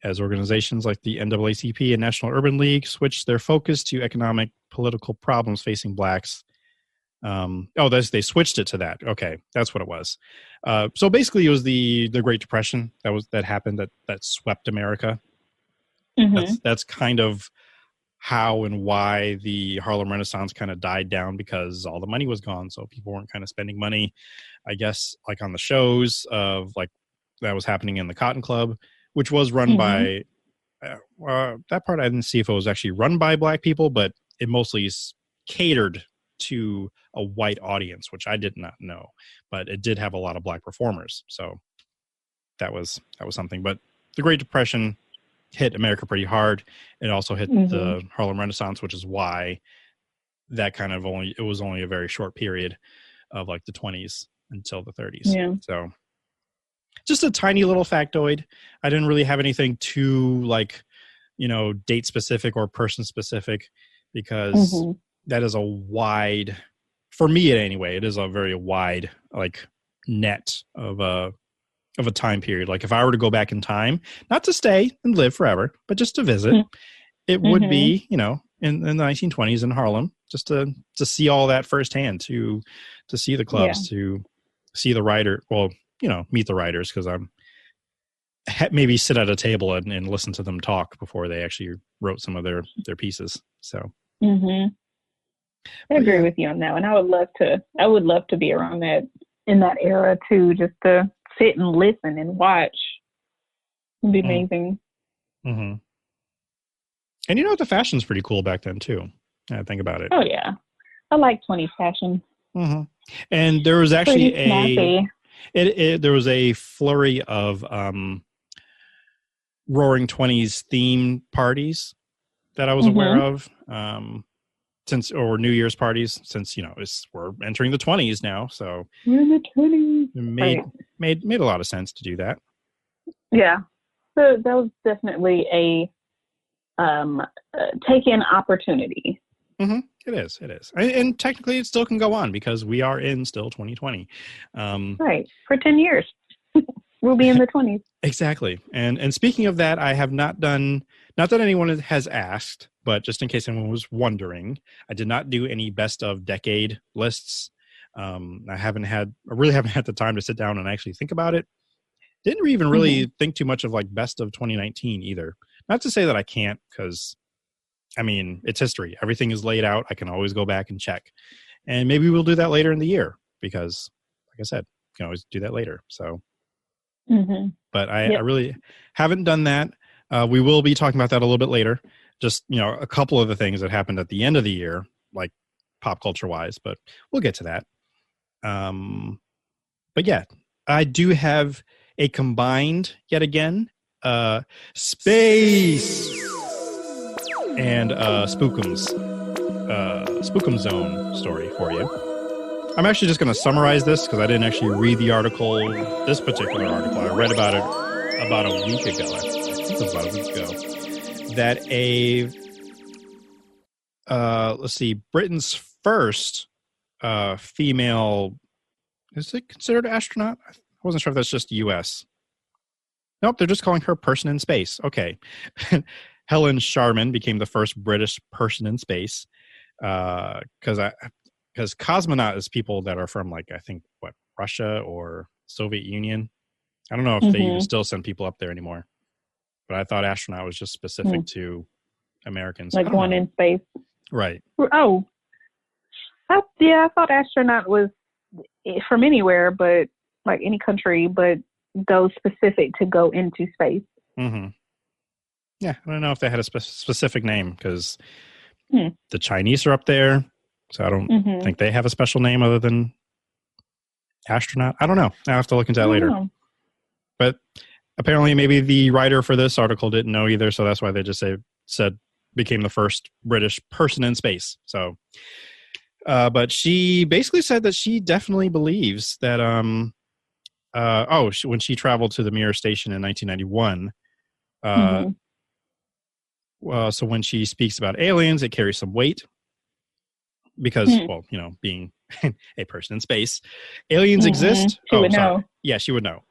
as organizations like the NAACP and National Urban League switched their focus to economic, political problems facing blacks, They switched it to that. Okay, that's what it was. So basically, it was the Great Depression that happened that swept America. Mm-hmm. That's kind of how and why the Harlem Renaissance kind of died down, because all the money was gone, so people weren't kind of spending money, I guess, like on the shows of like that was happening in the Cotton Club, which was run by that part. I didn't see if it was actually run by Black people, but it mostly catered to a white audience, which I did not know, but it did have a lot of Black performers, so that was something. But the Great Depression hit America pretty hard. It also hit the Harlem Renaissance, which is why that kind of it was only a very short period of like the 20s until the 30s. Yeah. So just a tiny little factoid. I didn't really have anything too like, date specific or person specific, because that is a wide, for me anyway, it is a very wide like net of a time period. Like if I were to go back in time, not to stay and live forever, but just to visit, it would be, in the 1920s in Harlem, just to see all that firsthand, to see the clubs, to see the writer, meet the writers, because I'm maybe sit at a table and listen to them talk before they actually wrote some of their pieces. So I agree with you on that one. I would love to be around that, in that era too, just to sit and listen and watch. It'd be amazing. And the fashion's pretty cool back then too. I think about it. Oh yeah, I like 20s fashion. And there was actually there was a flurry of Roaring 20s theme parties that I was aware of, or New Year's parties, since we're entering the 20s now, so we're in the 20s. It made a lot of sense to do that. Yeah, so that was definitely a take-in opportunity. It is, and technically it still can go on, because we are in still 2020. Right, for 10 years. We'll be in the 20s. Exactly. And speaking of that, I have not that anyone has asked, but just in case anyone was wondering, I did not do any best of decade lists. I really haven't had the time to sit down and actually think about it. Didn't even really think too much of like best of 2019 either. Not to say that I can't, because it's history. Everything is laid out. I can always go back and check. And maybe we'll do that later in the year, because like I said, you can always do that later. So but I really haven't done that. We will be talking about that a little bit later. Just, a couple of the things that happened at the end of the year, like pop culture wise, but we'll get to that. But yeah, I do have a combined, yet again, space and Spookums Zone story for you. I'm actually just going to summarize this, because I didn't actually read the article, this particular article. I read about it about a week ago. I think it was about a week ago. That Britain's first female, is it considered astronaut? I wasn't sure if that's just U.S. Nope, they're just calling her person in space. Okay. Helen Sharman became the first British person in space, because cosmonaut is people that are from, like, I think, Russia or Soviet Union. I don't know if they even still send people up there anymore. But I thought astronaut was just specific to Americans. Like going in space. Right. Oh. I thought astronaut was from anywhere, but like any country, but those specific to go into space. Yeah, I don't know if they had a specific name, because the Chinese are up there. So I don't think they have a special name other than astronaut. I don't know. I'll have to look into that later. But apparently maybe the writer for this article didn't know either, so that's why they just said became the first British person in space. So, but she basically said that she definitely believes that, when she traveled to the Mir station in 1991, so when she speaks about aliens, it carries some weight. Because, being a person in space, aliens exist. She would know. Yeah, she would know.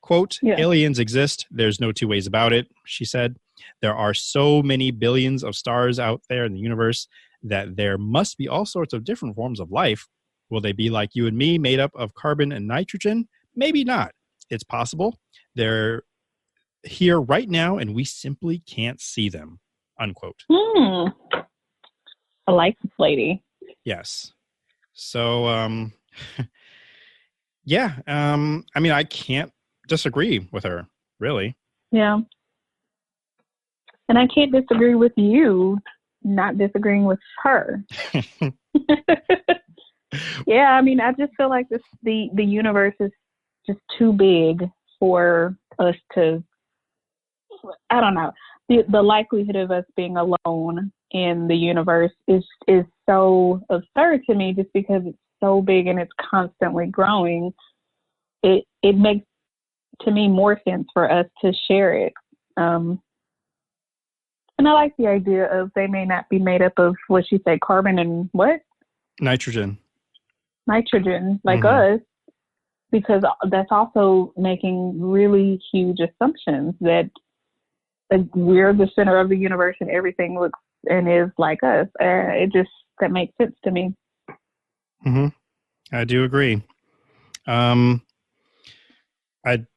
Quote, aliens exist. There's no two ways about it, she said. There are so many billions of stars out there in the universe that there must be all sorts of different forms of life. Will they be like you and me, made up of carbon and nitrogen? Maybe not. It's possible. They're here right now, and we simply can't see them, unquote. I like this lady. Yes. So, yeah. I mean, I can't disagree with her, really. Yeah. And I can't disagree with you not disagreeing with her. Yeah, I mean, I just feel like the universe is just too big for us to, I don't know. The likelihood of us being alone in the universe is so absurd to me, just because it's so big and it's constantly growing. It makes, to me, more sense for us to share it. And I like the idea of they may not be made up of, what she said, carbon and what? Nitrogen, like us, because that's also making really huge assumptions that we're the center of the universe and everything looks and is like us. That makes sense to me. I do agree. I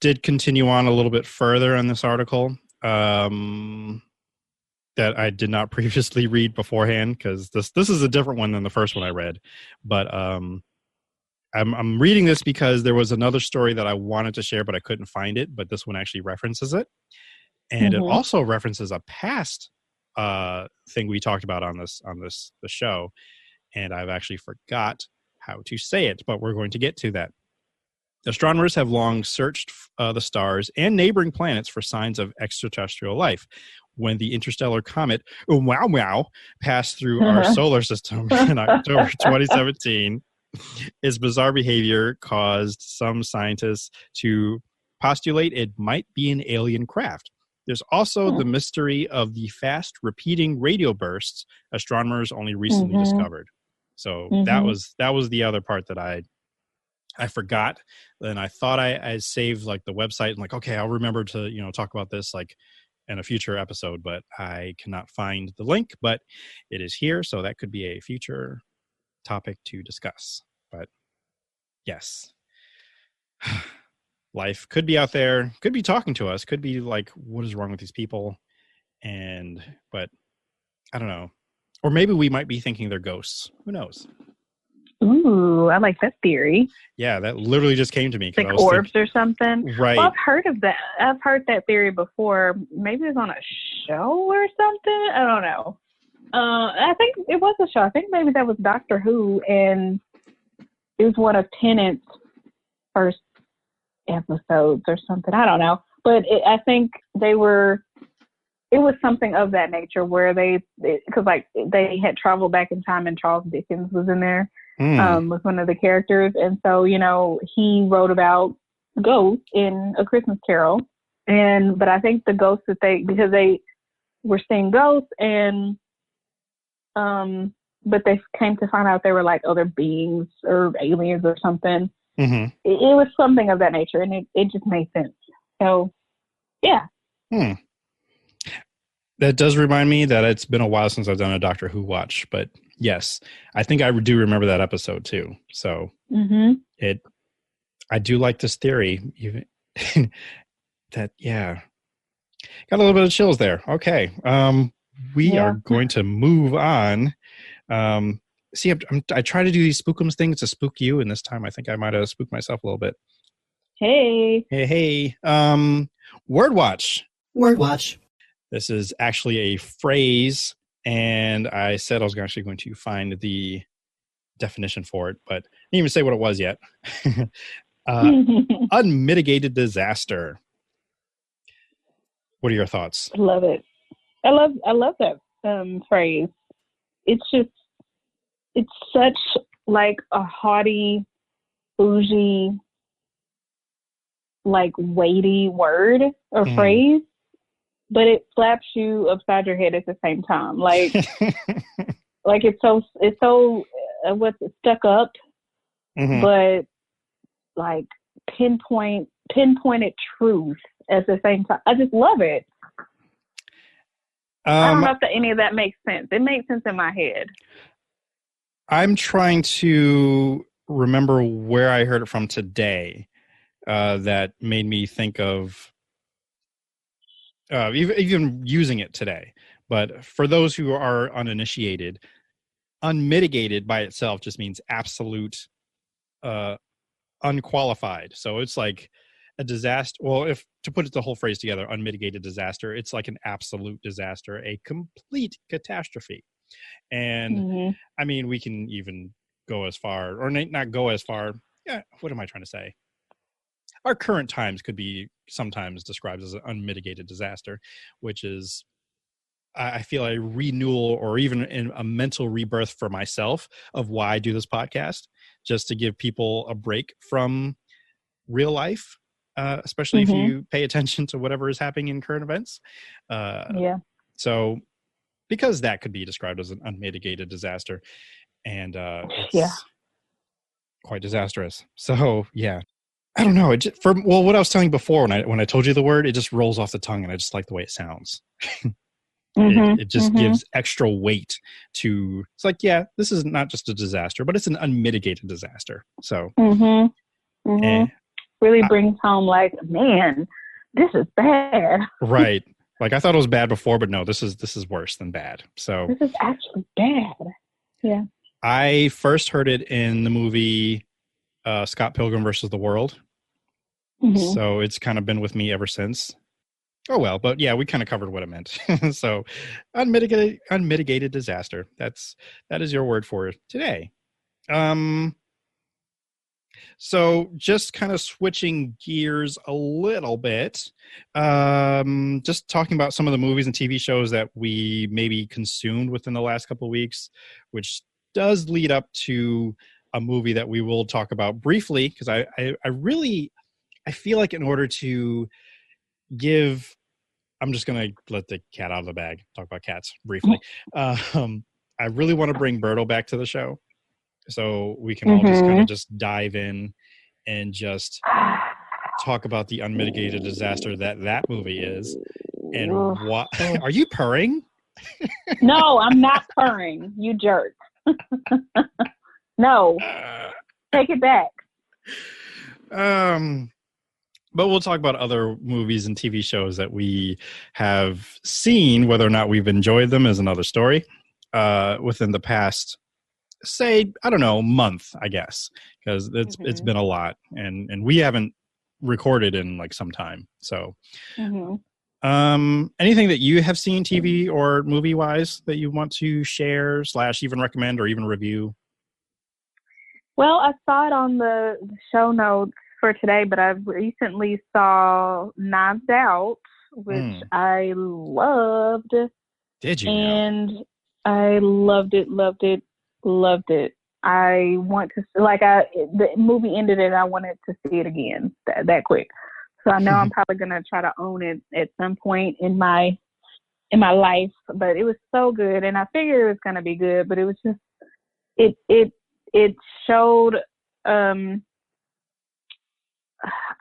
did continue on a little bit further in this article that I did not previously read beforehand, because this is a different one than the first one I read. But I'm reading this because there was another story that I wanted to share, but I couldn't find it. But this one actually references it. And it also references a past thing we talked about on the show. And I've actually forgot how to say it, but we're going to get to that. Astronomers have long searched the stars and neighboring planets for signs of extraterrestrial life. When the interstellar comet Wow passed through our solar system in October 2017, its bizarre behavior caused some scientists to postulate it might be an alien craft. There's also the mystery of the fast repeating radio bursts astronomers only recently discovered. So that was the other part that I forgot. Then I thought I saved like the website and like, okay, I'll remember to, talk about this like in a future episode, but I cannot find the link, but it is here. So that could be a future topic to discuss. But yes, life could be out there, could be talking to us, could be like, what is wrong with these people? But I don't know. Or maybe we might be thinking they're ghosts. Who knows? Ooh, I like that theory. Yeah, that literally just came to me. Like orbs or something. Right. Well, I've heard of that. I've heard that theory before. Maybe it was on a show or something. I don't know. I think it was a show. I think maybe that was Doctor Who, and it was one of Tennant's first episodes or something. I don't know. But I think it was something of that nature where because they had traveled back in time and Charles Dickens was in there. Was one of the characters, and so he wrote about ghosts in A Christmas Carol, but I think the ghosts because they were seeing ghosts, and but they came to find out they were like other beings or aliens or something. It was something of that nature, and it just made sense. So yeah. That does remind me that it's been a while since I've done a Doctor Who watch, but yes, I think I do remember that episode too. So I do like this theory. Even got a little bit of chills there. Okay, we are going to move on. See, I try to do these spookums things to spook you, and this time I think I might have spooked myself a little bit. Hey. Word watch. This is actually a phrase, and I said I was actually going to find the definition for it, but I didn't even say what it was yet. Unmitigated disaster. What are your thoughts? Love it. I love that phrase. It's such like a haughty, bougie, like weighty word or phrase. But it slaps you upside your head at the same time. Like, like it's so what's it, stuck up, but like pinpointed truth at the same time. I just love it. I don't know if any of that makes sense. It makes sense in my head. I'm trying to remember where I heard it from today that made me think of even using it today. But for those who are uninitiated, unmitigated by itself just means absolute, unqualified. So it's like a disaster. Well, if to put it the whole phrase together, unmitigated disaster, it's like an absolute disaster, a complete catastrophe. And I mean, we can even go as far, or not go as far. Yeah, what am I trying to say? Our current times could be sometimes described as an unmitigated disaster, which is, I feel, a renewal or even a mental rebirth for myself of why I do this podcast, just to give people a break from real life, especially if you pay attention to whatever is happening in current events. So because that could be described as an unmitigated disaster, and it's quite disastrous. So yeah. I don't know. What I was telling you before, when I told you the word, it just rolls off the tongue, and I just like the way it sounds. It just gives extra weight to. It's like, yeah, this is not just a disaster, but it's an unmitigated disaster. So, really brings home, like, man, this is bad. Right. Like I thought it was bad before, but no, this is worse than bad. So this is actually bad. Yeah. I first heard it in the movie Scott Pilgrim versus the World. So it's kind of been with me ever since. Oh well, but yeah, we kind of covered what it meant. So unmitigated disaster. That is your word for it today. So just kind of switching gears a little bit, just talking about some of the movies and TV shows that we maybe consumed within the last couple of weeks, which does lead up to a movie that we will talk about briefly, because I feel like in order to give, I'm just going to let the cat out of the bag, talk about cats briefly. I really want to bring Berto back to the show, so we can all just kind of just dive in and just talk about the unmitigated disaster that movie is. And what are you purring? No, I'm not purring. You jerk. No, take it back. But we'll talk about other movies and TV shows that we have seen. Whether or not we've enjoyed them is another story. Within the past, say, I don't know, month, I guess, because it's been a lot, and we haven't recorded in like some time. So, anything that you have seen TV or movie wise that you want to share / even recommend or even review? Well, I saw it on the show notes for today, but I recently saw Knives Out, which I loved. Did you? And I loved it. I want to, the movie ended and I wanted to see it again that quick. So I know I'm probably going to try to own it at some point in my life, but it was so good. And I figured it was going to be good, but it was just, it showed, I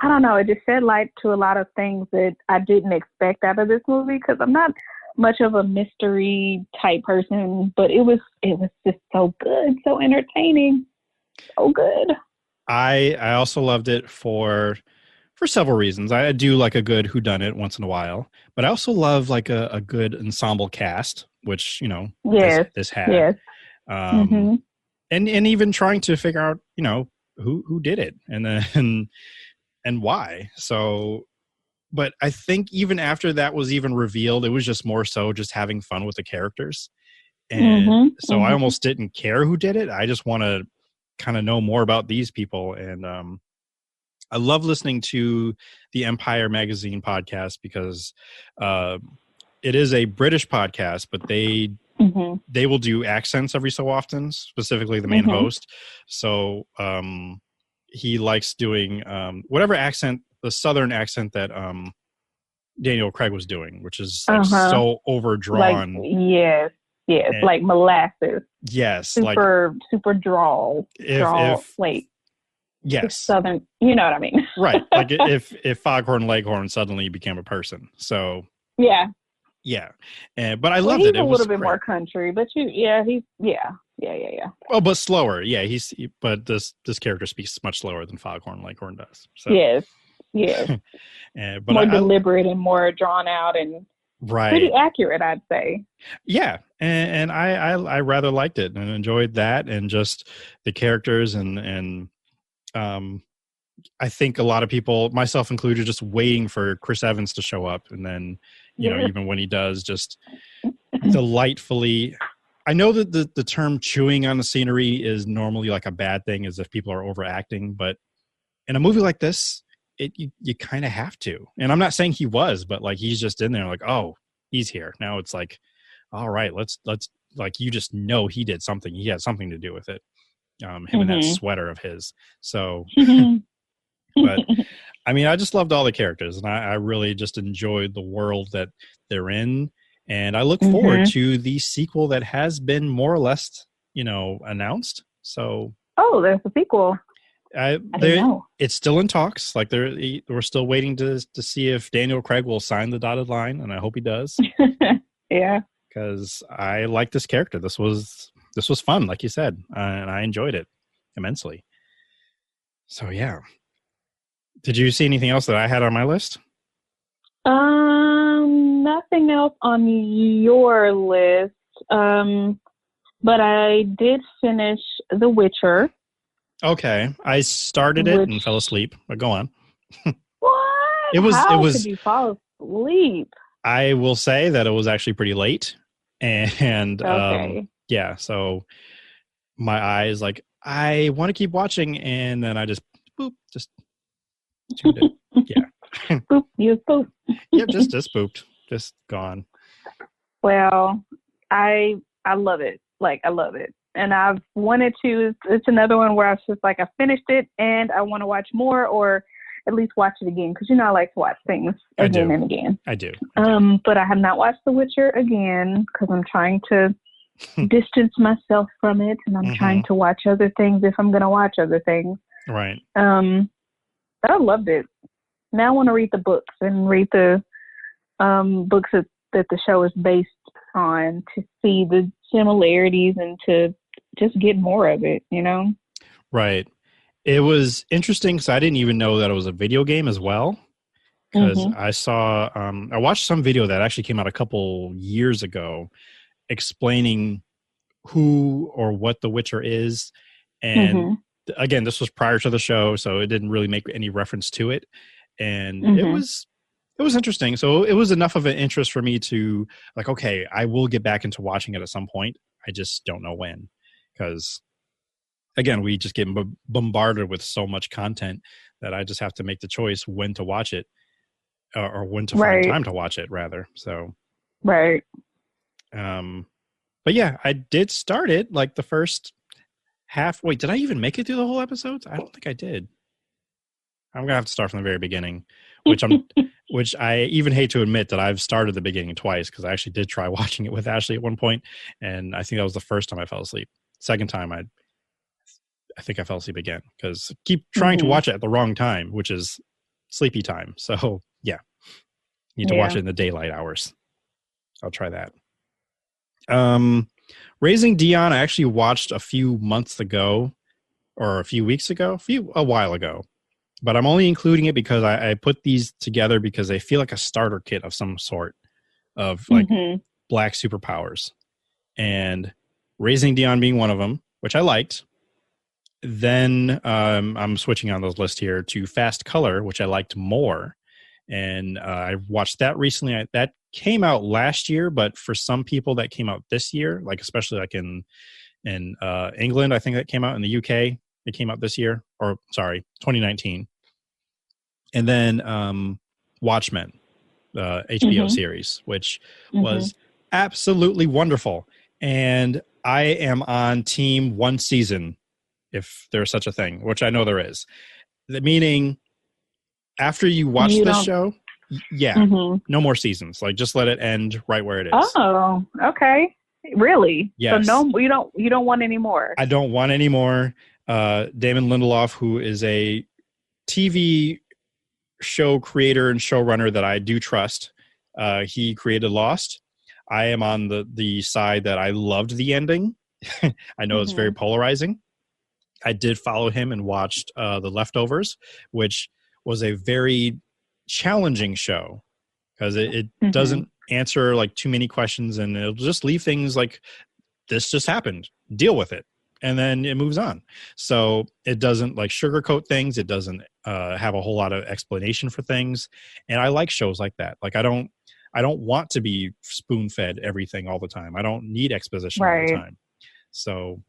don't know, it just shed light to a lot of things that I didn't expect out of this movie, because I'm not much of a mystery type person, but it was just so good, so entertaining, so good. I also loved it for several reasons. I do like a good whodunit once in a while, but I also love like a good ensemble cast, which, you know, this had. Yes. And even trying to figure out, you know, who did it and then and why. So, but I think even after that was even revealed, it was just more so just having fun with the characters. And so I almost didn't care who did it. I just want to kind of know more about these people. And I love listening to the Empire Magazine podcast, because it is a British podcast, but they will do accents every so often, specifically the main host. So he likes doing whatever accent, the Southern accent that Daniel Craig was doing, which is like so overdrawn. Like, yes, and, like molasses. Yes, super drawl. Yes, Southern. You know what I mean? Right. Like if Foghorn Leghorn suddenly became a person. So yeah. But I loved it. He's a little bit more country, but he's Well, but slower. Yeah, but this character speaks much slower than Foghorn Leghorn does. So. Yes. But more deliberate and more drawn out and pretty accurate, I'd say. Yeah, and I rather liked it and enjoyed that, and just the characters, and I think a lot of people, myself included, just waiting for Chris Evans to show up, and then even when he does, just delightfully. I know that the term chewing on the scenery is normally like a bad thing, as if people are overacting, but in a movie like this, you kind of have to. And I'm not saying he was, but like he's just in there like, oh, he's here. Now it's like, all right, let's like, you just know he did something. He had something to do with it. Him in that sweater of his. So, but I mean, I just loved all the characters, and I really just enjoyed the world that they're in. And I look forward to the sequel that has been more or less, announced. So, there's a sequel. I don't know. It's still in talks. Like we're still waiting to see if Daniel Craig will sign the dotted line, and I hope he does. Yeah, because I like this character. This was fun, like you said, and I enjoyed it immensely. So yeah. Did you see anything else that I had on my list? Nothing else on your list. But I did finish The Witcher. Okay, I started it and fell asleep. But go on. What? How could you fall asleep? I will say that it was actually pretty late, and okay. Yeah. So my eyes, like, I want to keep watching, and then I just tuned it. Yeah. Boop. You boop. Yep. Just booped. Just gone. Well, I love it. Like, I love it. And I've wanted to, it's another one where I was just like, I finished it and I want to watch more, or at least watch it again. Cause I like to watch things again and again. I do. But I have not watched The Witcher again cause I'm trying to distance myself from it. And I'm trying to watch other things if I'm going to watch other things. Right. But I loved it. Now I want to read the books and read the books that the show is based on, to see the similarities and to just get more of it, Right. It was interesting because I didn't even know that it was a video game as well. Because I saw, I watched some video that actually came out a couple years ago explaining who or what The Witcher is. And again, this was prior to the show, so it didn't really make any reference to it. And it was interesting. So it was enough of an interest for me to like, okay, I will get back into watching it at some point. I just don't know when, because again, we just get bombarded with so much content that I just have to make the choice when to watch it, or when to find time to watch it, rather. So, right. But yeah, I did start it like the first half. Wait, did I even make it through the whole episodes? I don't think I did. I'm gonna have to start from the very beginning, which I even hate to admit that I've started the beginning twice, because I actually did try watching it with Ashley at one point, and I think that was the first time I fell asleep. Second time, I think I fell asleep again, because keep trying to watch it at the wrong time, which is sleepy time. So yeah, need to watch it in the daylight hours. I'll try that. Raising Dion, I actually watched a few months ago, or a few weeks ago, a while ago. But I'm only including it because I put these together because they feel like a starter kit of some sort of like black superpowers. And Raising Dion being one of them, which I liked. Then I'm switching on those list here to Fast Color, which I liked more. And I watched that recently. That came out last year, but for some people that came out this year, like especially like in England, I think that came out. In the UK, it came out this year, or sorry, 2019. And then Watchmen, the HBO series, which was absolutely wonderful. And I am on team one season, if there's such a thing, which I know there is. Meaning, after you watch this show, no more seasons. Like, just let it end right where it is. Oh, okay. Really? Yes. So no, you don't want any more. I don't want any more. Damon Lindelof, who is a TV show creator and showrunner that I do trust, he created Lost. I am on the side that I loved the ending, I know it's very polarizing. I did follow him and watched The Leftovers, which was a very challenging show because it doesn't answer like too many questions, and it'll just leave things like, this just happened, deal with it, and then it moves on. So it doesn't like sugarcoat things. It doesn't have a whole lot of explanation for things. And I like shows like that. Like I don't want to be spoon-fed everything all the time. I don't need exposition all the time. So,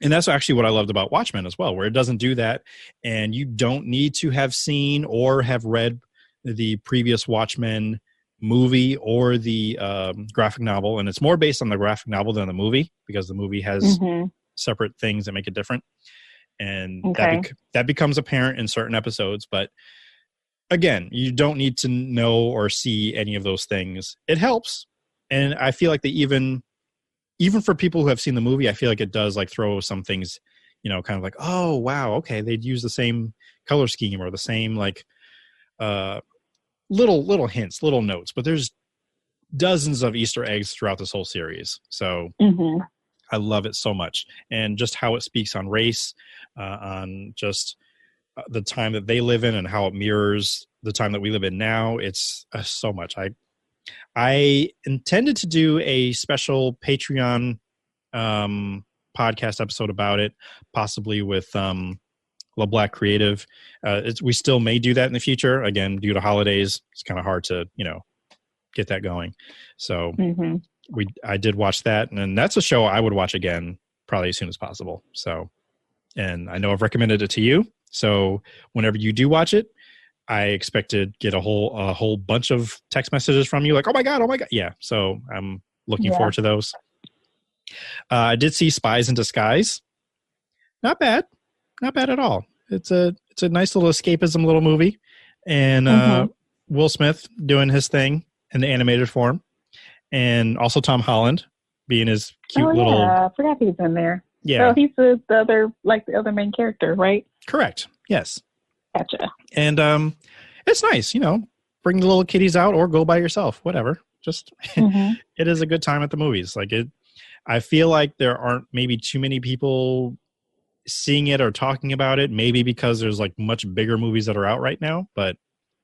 and that's actually what I loved about Watchmen as well, where it doesn't do that. And you don't need to have seen or have read the previous Watchmen movie or the graphic novel. And it's more based on the graphic novel than the movie, because the movie has separate things that make it different. And that becomes apparent in certain episodes. But again, you don't need to know or see any of those things. It helps. And I feel like they even for people who have seen the movie, I feel like it does like throw some things, you know, kind of like, oh, wow, okay, they'd use the same color scheme or the same like little hints, little notes. But there's dozens of Easter eggs throughout this whole series. So I love it so much. And just how it speaks on race, on just the time that they live in and how it mirrors the time that we live in now. It's so much. I intended to do a special Patreon podcast episode about it, possibly with La Black Creative. We still may do that in the future. Again, due to holidays, it's kind of hard to, you know, get that going. So I did watch that, and that's a show I would watch again probably as soon as possible. So, and I know I've recommended it to you. So whenever you do watch it, I expect to get a whole bunch of text messages from you like, oh my God. Yeah. So I'm looking forward to those. I did see Spies in Disguise. Not bad at all. It's a nice little escapism little movie. And Will Smith doing his thing in the animated form. And also Tom Holland being his cute little... I forgot he was in there. Yeah. So he's the other main character, right? Correct. Yes. Gotcha. And it's nice, you know, bring the little kiddies out or go by yourself, whatever. Just it is a good time at the movies. Like I feel like there aren't maybe too many people seeing it or talking about it, maybe because there's like much bigger movies that are out right now, but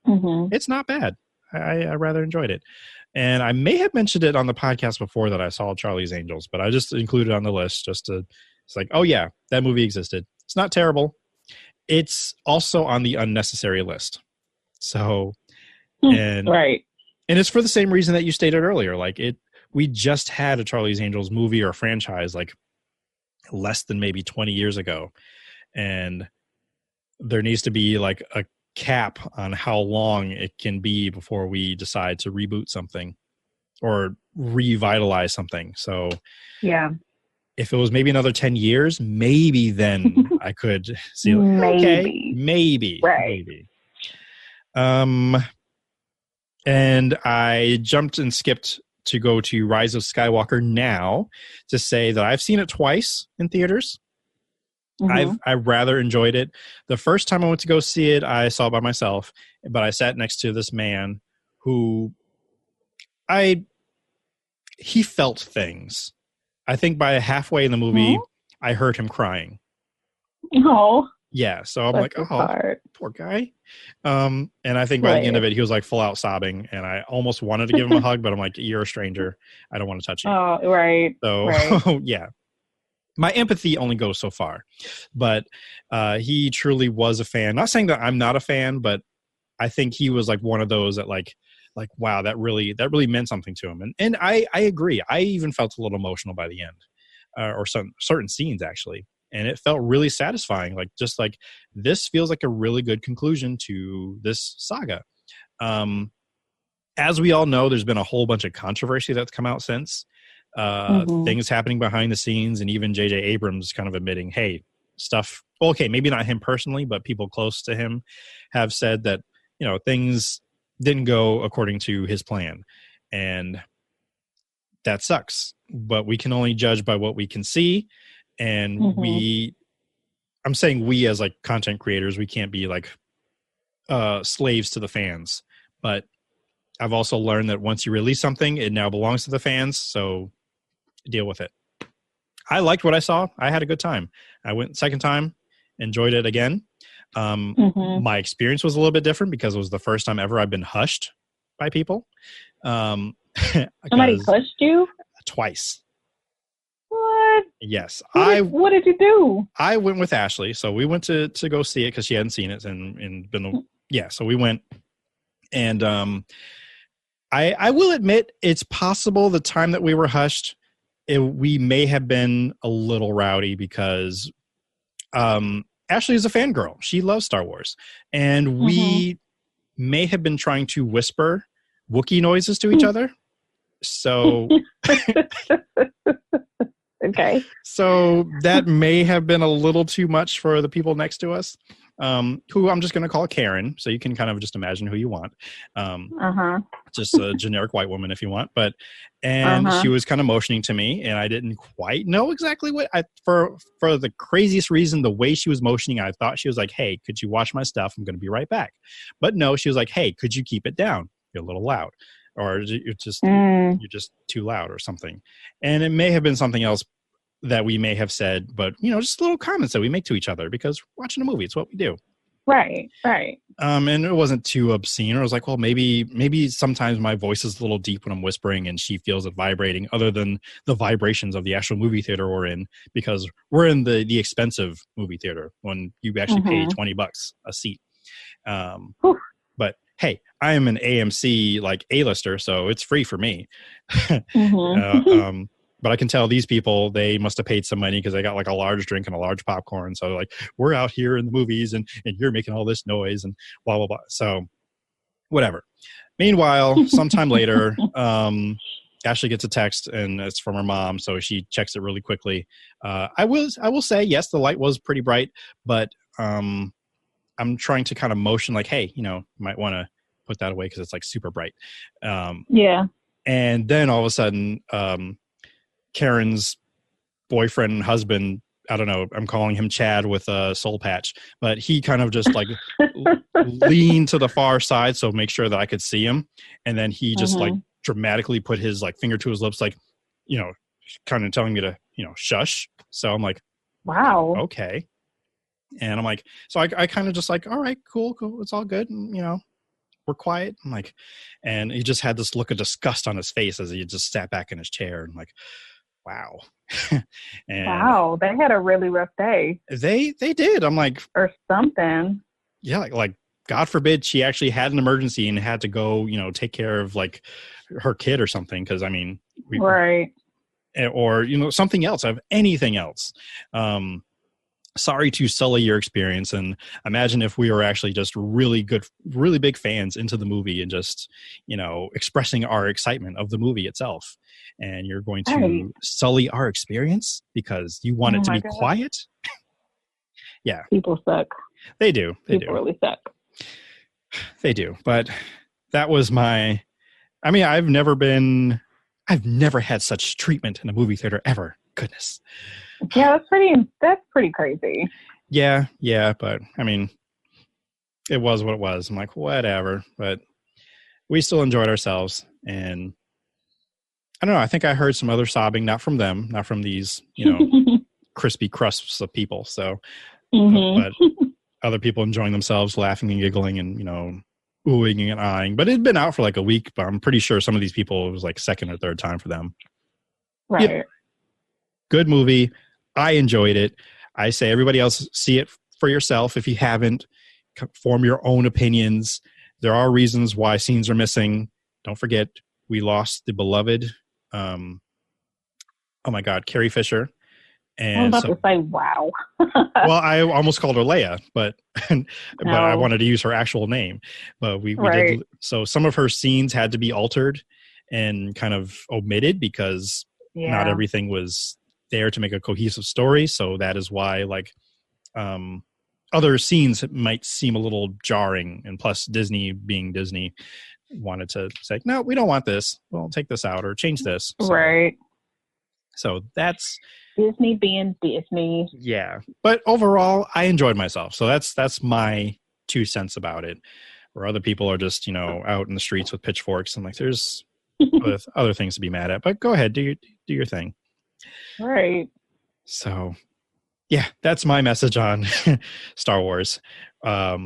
it's not bad. I rather enjoyed it. And I may have mentioned it on the podcast before that I saw Charlie's Angels, but I just included it on the list it's like, oh yeah, that movie existed. It's not terrible. It's also on the unnecessary list. So, and it's for the same reason that you stated earlier. Like we just had a Charlie's Angels movie or franchise like less than maybe 20 years ago. And there needs to be like a cap on how long it can be before we decide to reboot something or revitalize something. So yeah, if it was maybe another 10 years, maybe then I could see like, okay, maybe. And I jumped and skipped to go to Rise of Skywalker now to say that I've seen it twice in theaters. I rather enjoyed it. The first time I went to go see it, I saw it by myself, but I sat next to this man who he felt things. I think by halfway in the movie, I heard him crying. Oh. Yeah, so I'm like, poor guy. And I think by the end of it, he was like full out sobbing, and I almost wanted to give him a hug, but I'm like, you're a stranger. I don't want to touch you. Oh, right. So, yeah. My empathy only goes so far. But he truly was a fan. Not saying that I'm not a fan, but I think he was like one of those that like wow, that really meant something to him. And I agree. I even felt a little emotional by the end, or some certain scenes actually. And it felt really satisfying. Like, just like, this feels like a really good conclusion to this saga. As we all know, there's been a whole bunch of controversy that's come out since. Things happening behind the scenes, and even J.J. Abrams kind of admitting, hey, stuff, okay, maybe not him personally, but people close to him have said that, you know, things didn't go according to his plan. And that sucks. But we can only judge by what we can see. And I'm saying we as like content creators, we can't be like slaves to the fans. But I've also learned that once you release something, it now belongs to the fans. So deal with it. I liked what I saw. I had a good time. I went second time, enjoyed it again. My experience was a little bit different because it was the first time ever I've been hushed by people. Somebody Because pushed you? twice. What? Yes. What did you do? I went with Ashley. So we went to go see it because she hadn't seen it and been, yeah. So we went and, I will admit it's possible the time that we were hushed, we may have been a little rowdy because, Ashley is a fangirl. She loves Star Wars. And we may have been trying to whisper Wookiee noises to each other. So okay. So that may have been a little too much for the people next to us, who I'm just going to call Karen. So you can kind of just imagine who you want. Just a generic white woman if you want. And she was kind of motioning to me, and I didn't quite know exactly what for the craziest reason, the way she was motioning, I thought she was like, hey, could you watch my stuff? I'm going to be right back. But no, she was like, hey, could you keep it down? You're a little loud. Or you're just too loud or something. And it may have been something else that we may have said, but just little comments that we make to each other because watching a movie, it's what we do. Right. And it wasn't too obscene. I was like, well, maybe sometimes my voice is a little deep when I'm whispering and she feels it vibrating other than the vibrations of the actual movie theater we're in, because we're in the expensive movie theater when you actually pay $20 a seat. But hey, I am an AMC like A-lister, so it's free for me. But I can tell these people, they must have paid some money because they got like a large drink and a large popcorn. So like, we're out here in the movies and you're making all this noise and blah, blah, blah. So whatever. Meanwhile, sometime later, Ashley gets a text and it's from her mom. So she checks it really quickly. I will say, yes, the light was pretty bright, but I'm trying to kind of motion like, hey, might want to put that away because it's like super bright. Yeah. And then all of a sudden, Karen's boyfriend and husband, I don't know, I'm calling him Chad with a soul patch, but he kind of just like leaned to the far side so make sure that I could see him. And then he just like dramatically put his like finger to his lips, like, kind of telling me to, shush. So I'm like, wow. Okay. And I'm like, so I kind of just like, all right, cool. It's all good. And, we're quiet. I'm like, and he just had this look of disgust on his face as he just sat back in his chair and like, wow. And wow. They had a really rough day. They did. I'm like, or something. Yeah. Like God forbid she actually had an emergency and had to go, take care of like her kid or something. Cause I mean, right. Or, something else, of anything else. Sorry to sully your experience, and imagine if we were actually just really big fans into the movie and just, expressing our excitement of the movie itself, and you're going to sully our experience because you want it to be quiet. Yeah. People suck. They do. People really suck. They do. But that was I've never had such treatment in a movie theater ever. Goodness. Yeah, that's pretty crazy. Yeah, but I mean, it was what it was. I'm like, whatever. But we still enjoyed ourselves, and I don't know. I think I heard some other sobbing, not from them, not from these, crispy crusts of people. So, but other people enjoying themselves, laughing and giggling, and oohing and eyeing. But it had been out for like a week. But I'm pretty sure some of these people, it was like second or third time for them. Right. Yeah. Good movie. I enjoyed it. I say everybody else, see it for yourself. If you haven't, form your own opinions. There are reasons why scenes are missing. Don't forget, we lost the beloved, oh my God, Carrie Fisher. And I was about to say, wow. Well, I almost called her Leia, but I wanted to use her actual name. But we did. So some of her scenes had to be altered and kind of omitted because not everything was there to make a cohesive story. So that is why like other scenes might seem a little jarring, and plus Disney being Disney wanted to say, no, we don't want this, we'll take this out or change this. So that's Disney being Disney. Yeah, but overall I enjoyed myself, so that's my 2 cents about it. Where other people are just out in the streets with pitchforks and like there's other things to be mad at. But go ahead, do your thing. Right. So, yeah, that's my message on Star Wars. But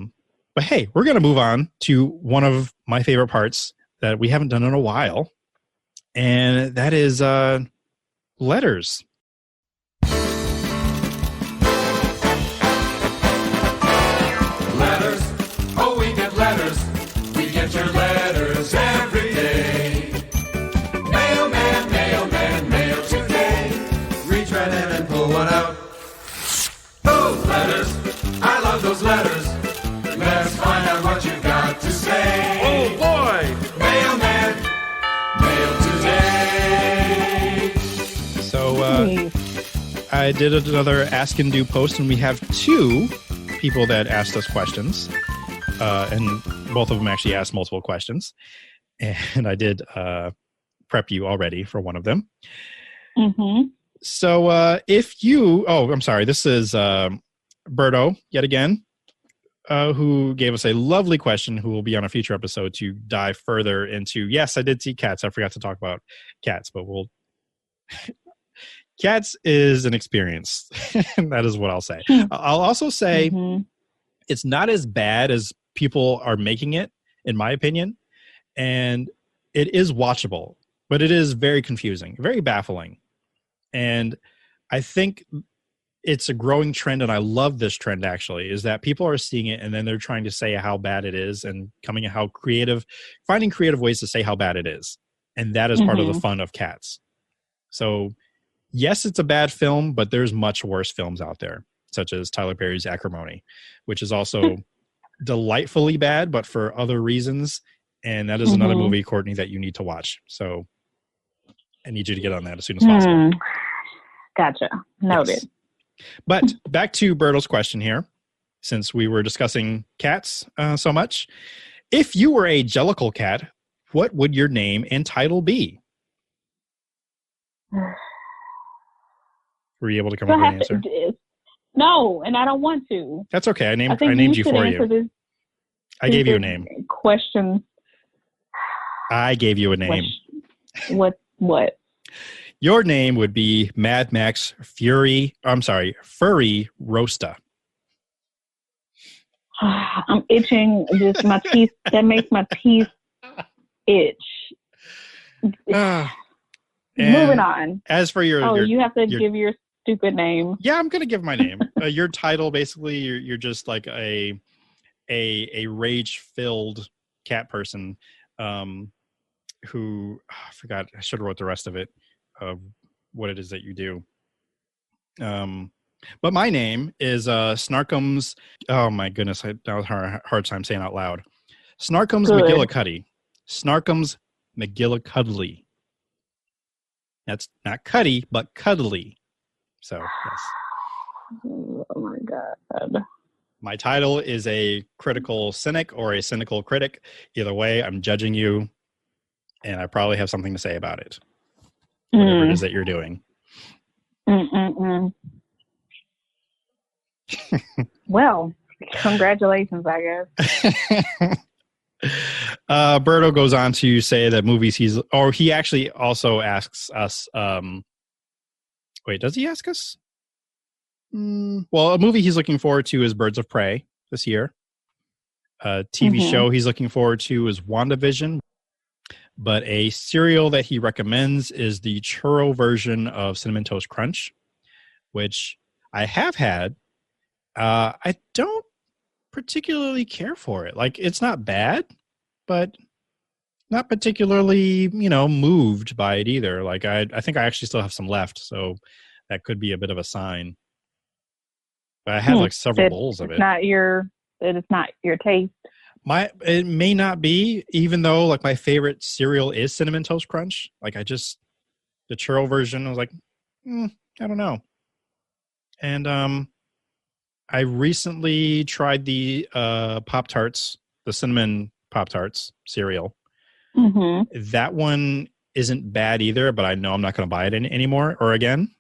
hey, we're going to move on to one of my favorite parts that we haven't done in a while, and that is letters. Letters, oh, we get letters. We get your letters every day. Mailman, mailman, mail today. Reach right in and pull one out. Those letters, I love those letters. Let's find out what you got to say. Oh boy! Mailman, mail today. So I did another Ask and Do post, and we have 2 people that asked us questions. And both of them actually asked multiple questions. And I did prep you already for one of them. Mm-hmm. So if you... Oh, I'm sorry. This is Berto, yet again, who gave us a lovely question, who will be on a future episode to dive further into... Yes, I did see cats. I forgot to talk about cats, but we'll... Cats is an experience. That is what I'll say. I'll also say it's not as bad as people are making it, in my opinion. And it is watchable, but it is very confusing, very baffling. And I think it's a growing trend, and I love this trend actually, is that people are seeing it and then they're trying to say how bad it is and finding creative ways to say how bad it is. And that is part of the fun of Cats. So yes, it's a bad film, but there's much worse films out there, such as Tyler Perry's Acrimony, which is also delightfully bad, but for other reasons. And that is another movie, Kortney, that you need to watch. So I need you to get on that as soon as possible. Gotcha. Noted. Yes. But back to Berto's question here, since we were discussing cats so much. If you were a Jellicle cat, what would your name and title be? Were you able to come up with an answer? No, and I don't want to. That's okay. I named you for you. I gave you a name. Question. I gave you a name. What? Your name would be Mad Max Furry Roasta. I'm itching. Just my teeth. That makes my teeth itch. Moving on. As for your you have to give your stupid name. Yeah, I'm gonna give my name. Your title, basically, you're just like a rage-filled cat person, who I forgot. I should have wrote the rest of it. What it is that you do. But my name is Snarkums. Oh my goodness, that was a hard time saying out loud. Snarkums McGillicuddy. Snarkums McGillicuddy. That's not Cuddy, but Cuddly. So yes. Oh my god. My title is a critical cynic or a cynical critic. Either way, I'm judging you, and I probably have something to say about it. Whatever it is that you're doing. Well, congratulations, I guess. Berto goes on to say that movies he actually also asks us, wait, does he ask us? Well, a movie he's looking forward to is Birds of Prey this year. A TV show he's looking forward to is WandaVision. But a cereal that he recommends is the churro version of Cinnamon Toast Crunch, which I have had. I don't particularly care for it. Like, it's not bad, but not particularly, moved by it either. Like, I think I actually still have some left, so that could be a bit of a sign. But I had several bowls of it. It is not your taste. It may not be, even though like my favorite cereal is Cinnamon Toast Crunch. Like the churro version, I was like, I don't know. And I recently tried the Pop-Tarts, the cinnamon Pop-Tarts cereal. That one isn't bad either, but I know I'm not going to buy it anymore or again.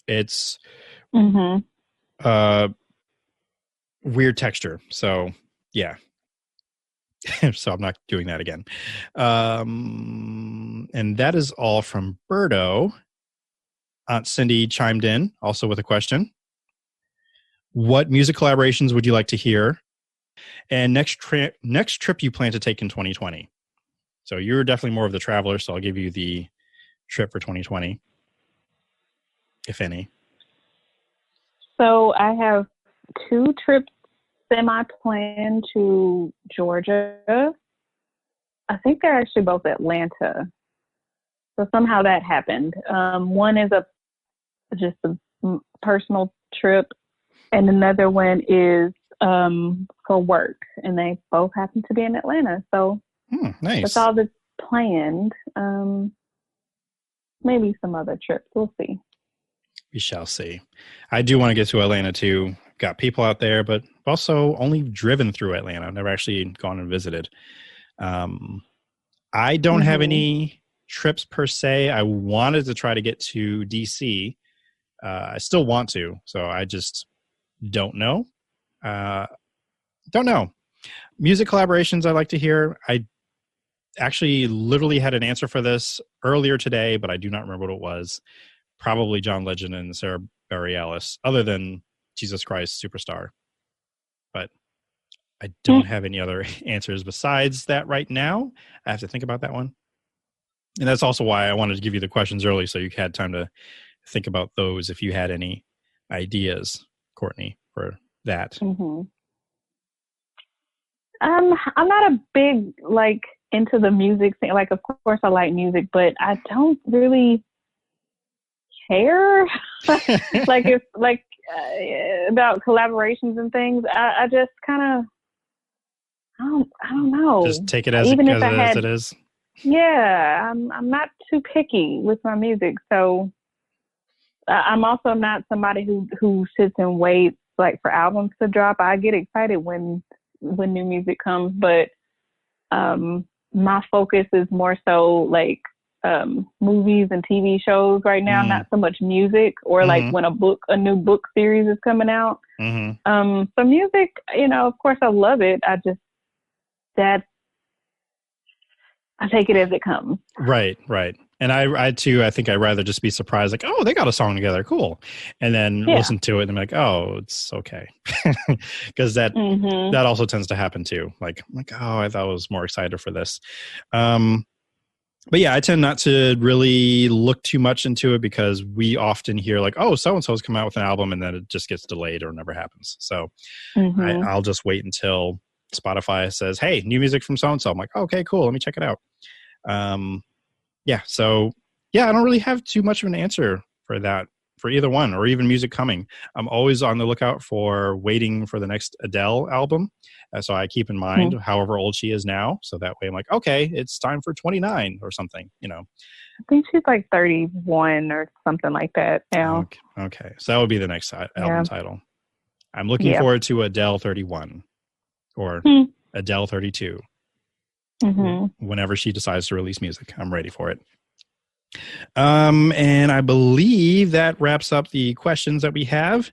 It's weird texture. So yeah. So I'm not doing that again. And that is all from Berto. Aunt Cindy chimed in also with a question. What music collaborations would you like to hear? And next trip you plan to take in 2020? So you're definitely more of the traveler, so I'll give you the trip for 2020, if any. So I have 2 trips semi-planned to Georgia. I think they're actually both Atlanta. So somehow that happened. One is just a personal trip, and another one is for work, and they both happen to be in Atlanta. So nice. that's all that's planned. Maybe some other trips. We'll see. We shall see. I do want to get to Atlanta too. Got people out there, but also only driven through Atlanta. I've never actually gone and visited. I don't have any trips per se. I wanted to try to get to DC. I still want to, so I just don't know. Music collaborations I like to hear. I actually literally had an answer for this earlier today, but I do not remember what it was. Probably John Legend and Sarah Bareilles, other than Jesus Christ Superstar. But I don't have any other answers besides that right now. I have to think about that one. And that's also why I wanted to give you the questions early, so you had time to think about those if you had any ideas, Kortney, for that. I'm not a big, into the music thing. Of course I like music, but I don't really care. If about collaborations and things. I just kind of, I don't know. Just take it as it is. Yeah, I'm not too picky with my music, so I'm also not somebody who sits and waits for albums to drop. I get excited when new music comes, but my focus is more so movies and TV shows right now, not so much music, or when a new book series is coming out. So music, of course I love it. I take it as it comes. Right. And I too, I think I'd rather just be surprised, oh, they got a song together, cool. And then listen to it and be like, oh, it's okay. Because that also tends to happen too. Oh, I thought I was more excited for this. But yeah, I tend not to really look too much into it because we often hear oh, so-and-so's come out with an album and then it just gets delayed or never happens. So I'll just wait until Spotify says, hey, new music from so-and-so. I'm like, okay, cool. Let me check it out. I don't really have too much of an answer for that, for either one, or even music coming. I'm always on the lookout for waiting for the next Adele album. So I keep in mind however old she is now. So that way I'm like, okay, it's time for 29 or something, I think she's 31 or something like that now. Okay. So that would be the next album title. I'm looking forward to Adele 31 or Adele 32. Whenever she decides to release music, I'm ready for it. And I believe that wraps up the questions that we have.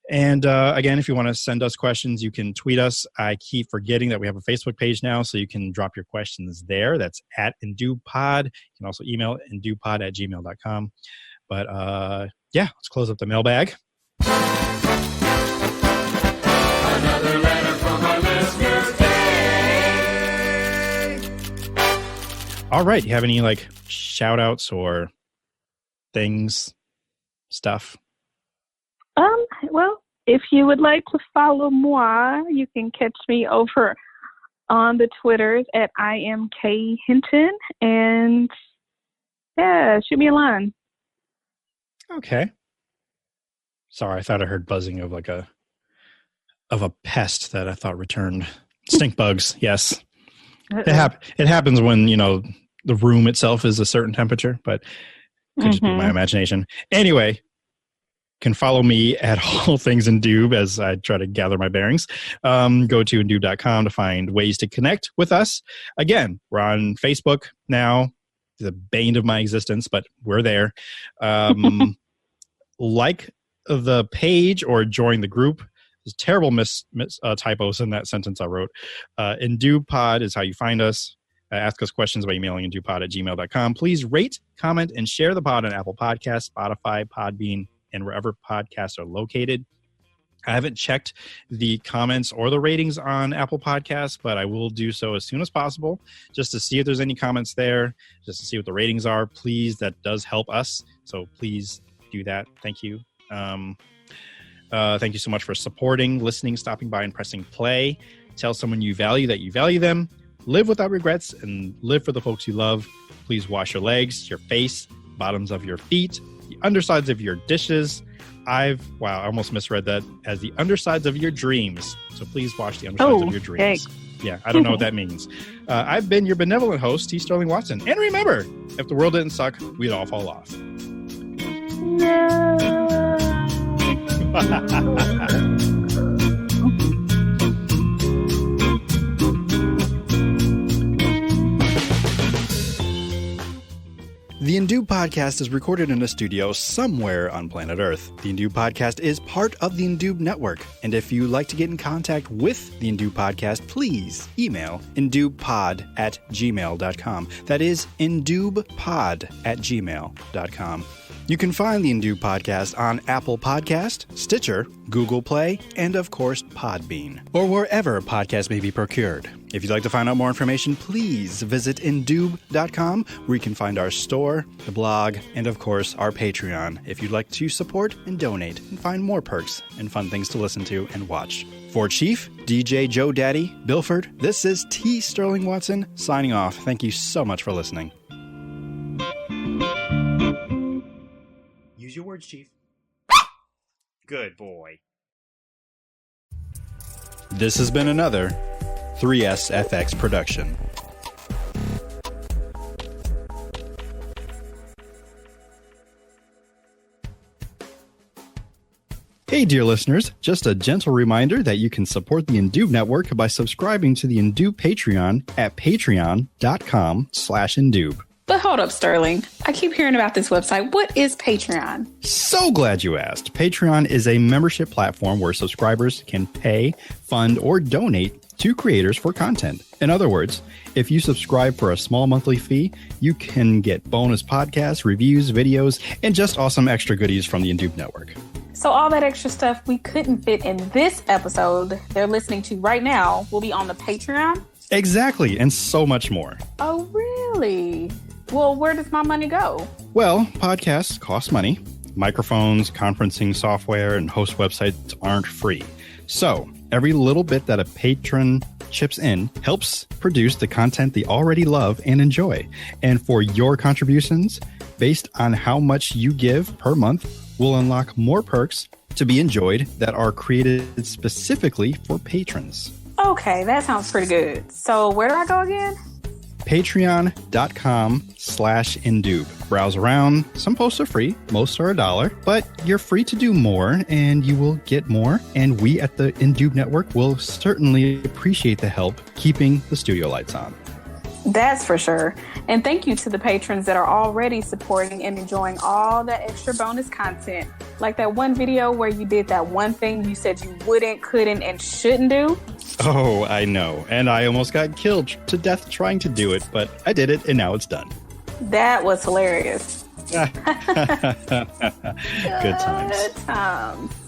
And again, if you want to send us questions, you can tweet us. I keep forgetting that we have a Facebook page now, so you can drop your questions there. That's at InduPod. You can also email indupod@gmail.com. But let's close up the mailbag. Another letter from our listener. All right. You have any shout outs or things, stuff? Well, if you would like to follow moi, you can catch me over on the Twitters at IamKHinton, and shoot me a line. Okay. Sorry, I thought I heard buzzing of a pest that I thought returned. Stink bugs, yes. It happens when, the room itself is a certain temperature, but it could just be my imagination. Anyway, can follow me at All Things Indube as I try to gather my bearings. Go to indube.com to find ways to connect with us. Again, we're on Facebook now. The bane of my existence, but we're there. Like the page or join the group. There's terrible typos in that sentence I wrote. Indube Pod is how you find us. Ask us questions by emailing indupod@gmail.com. Please rate, comment, and share the pod on Apple Podcasts, Spotify, Podbean, and wherever podcasts are located. I haven't checked the comments or the ratings on Apple Podcasts, but I will do so as soon as possible just to see if there's any comments there, just to see what the ratings are. Please, that does help us. So please do that. Thank you. Thank you so much for supporting, listening, stopping by, and pressing play. Tell someone you value that you value them. Live without regrets and live for the folks you love. Please wash your legs, your face, bottoms of your feet, the undersides of your dishes. I almost misread that as the undersides of your dreams. So please wash the undersides of your dreams. Heck. Yeah, I don't know what that means. I've been your benevolent host, T. Sterling Watson. And remember, if the world didn't suck, we'd all fall off. The Indube Podcast is recorded in a studio somewhere on planet Earth. The Indube Podcast is part of the Indube Network, and if you'd like to get in contact with the Indube Podcast, please email indubepod@gmail.com. That is indubepod@gmail.com. You can find the Indube Podcast on Apple Podcast, Stitcher, Google Play, and of course Podbean, or wherever podcasts may be procured. If you'd like to find out more information, please visit indube.com, where you can find our store, the blog, and of course our Patreon if you'd like to support and donate and find more perks and fun things to listen to and watch. For Chief, DJ Joe Daddy, Bilford, this is T. Sterling Watson signing off. Thank you so much for listening. Use your words, Chief. Good boy. This has been another 3SFX production. Hey, dear listeners, just a gentle reminder that you can support the Indube Network by subscribing to the Indube Patreon at patreon.com/Indube. But hold up, Sterling. I keep hearing about this website. What is Patreon? So glad you asked. Patreon is a membership platform where subscribers can pay, fund, or donate to creators for content. In other words, if you subscribe for a small monthly fee, you can get bonus podcasts, reviews, videos, and just awesome extra goodies from the Indube Network. So all that extra stuff we couldn't fit in this episode they're listening to right now will be on the Patreon? Exactly, and so much more. Oh, really? Well, where does my money go? Well, podcasts cost money. Microphones, conferencing software, and host websites aren't free. So every little bit that a patron chips in helps produce the content they already love and enjoy. And for your contributions, based on how much you give per month, will unlock more perks to be enjoyed that are created specifically for patrons. Okay, that sounds pretty good. So where do I go again? Patreon.com/Indube. Browse around. Some posts are free. Most are $1, but you're free to do more and you will get more. And we at the Indube Network will certainly appreciate the help keeping the studio lights on. That's for sure. And thank you to the patrons that are already supporting and enjoying all that extra bonus content. Like that one video where you did that one thing you said you wouldn't, couldn't, and shouldn't do. Oh, I know. And I almost got killed to death trying to do it, but I did it and now it's done. That was hilarious. Good times. Good times.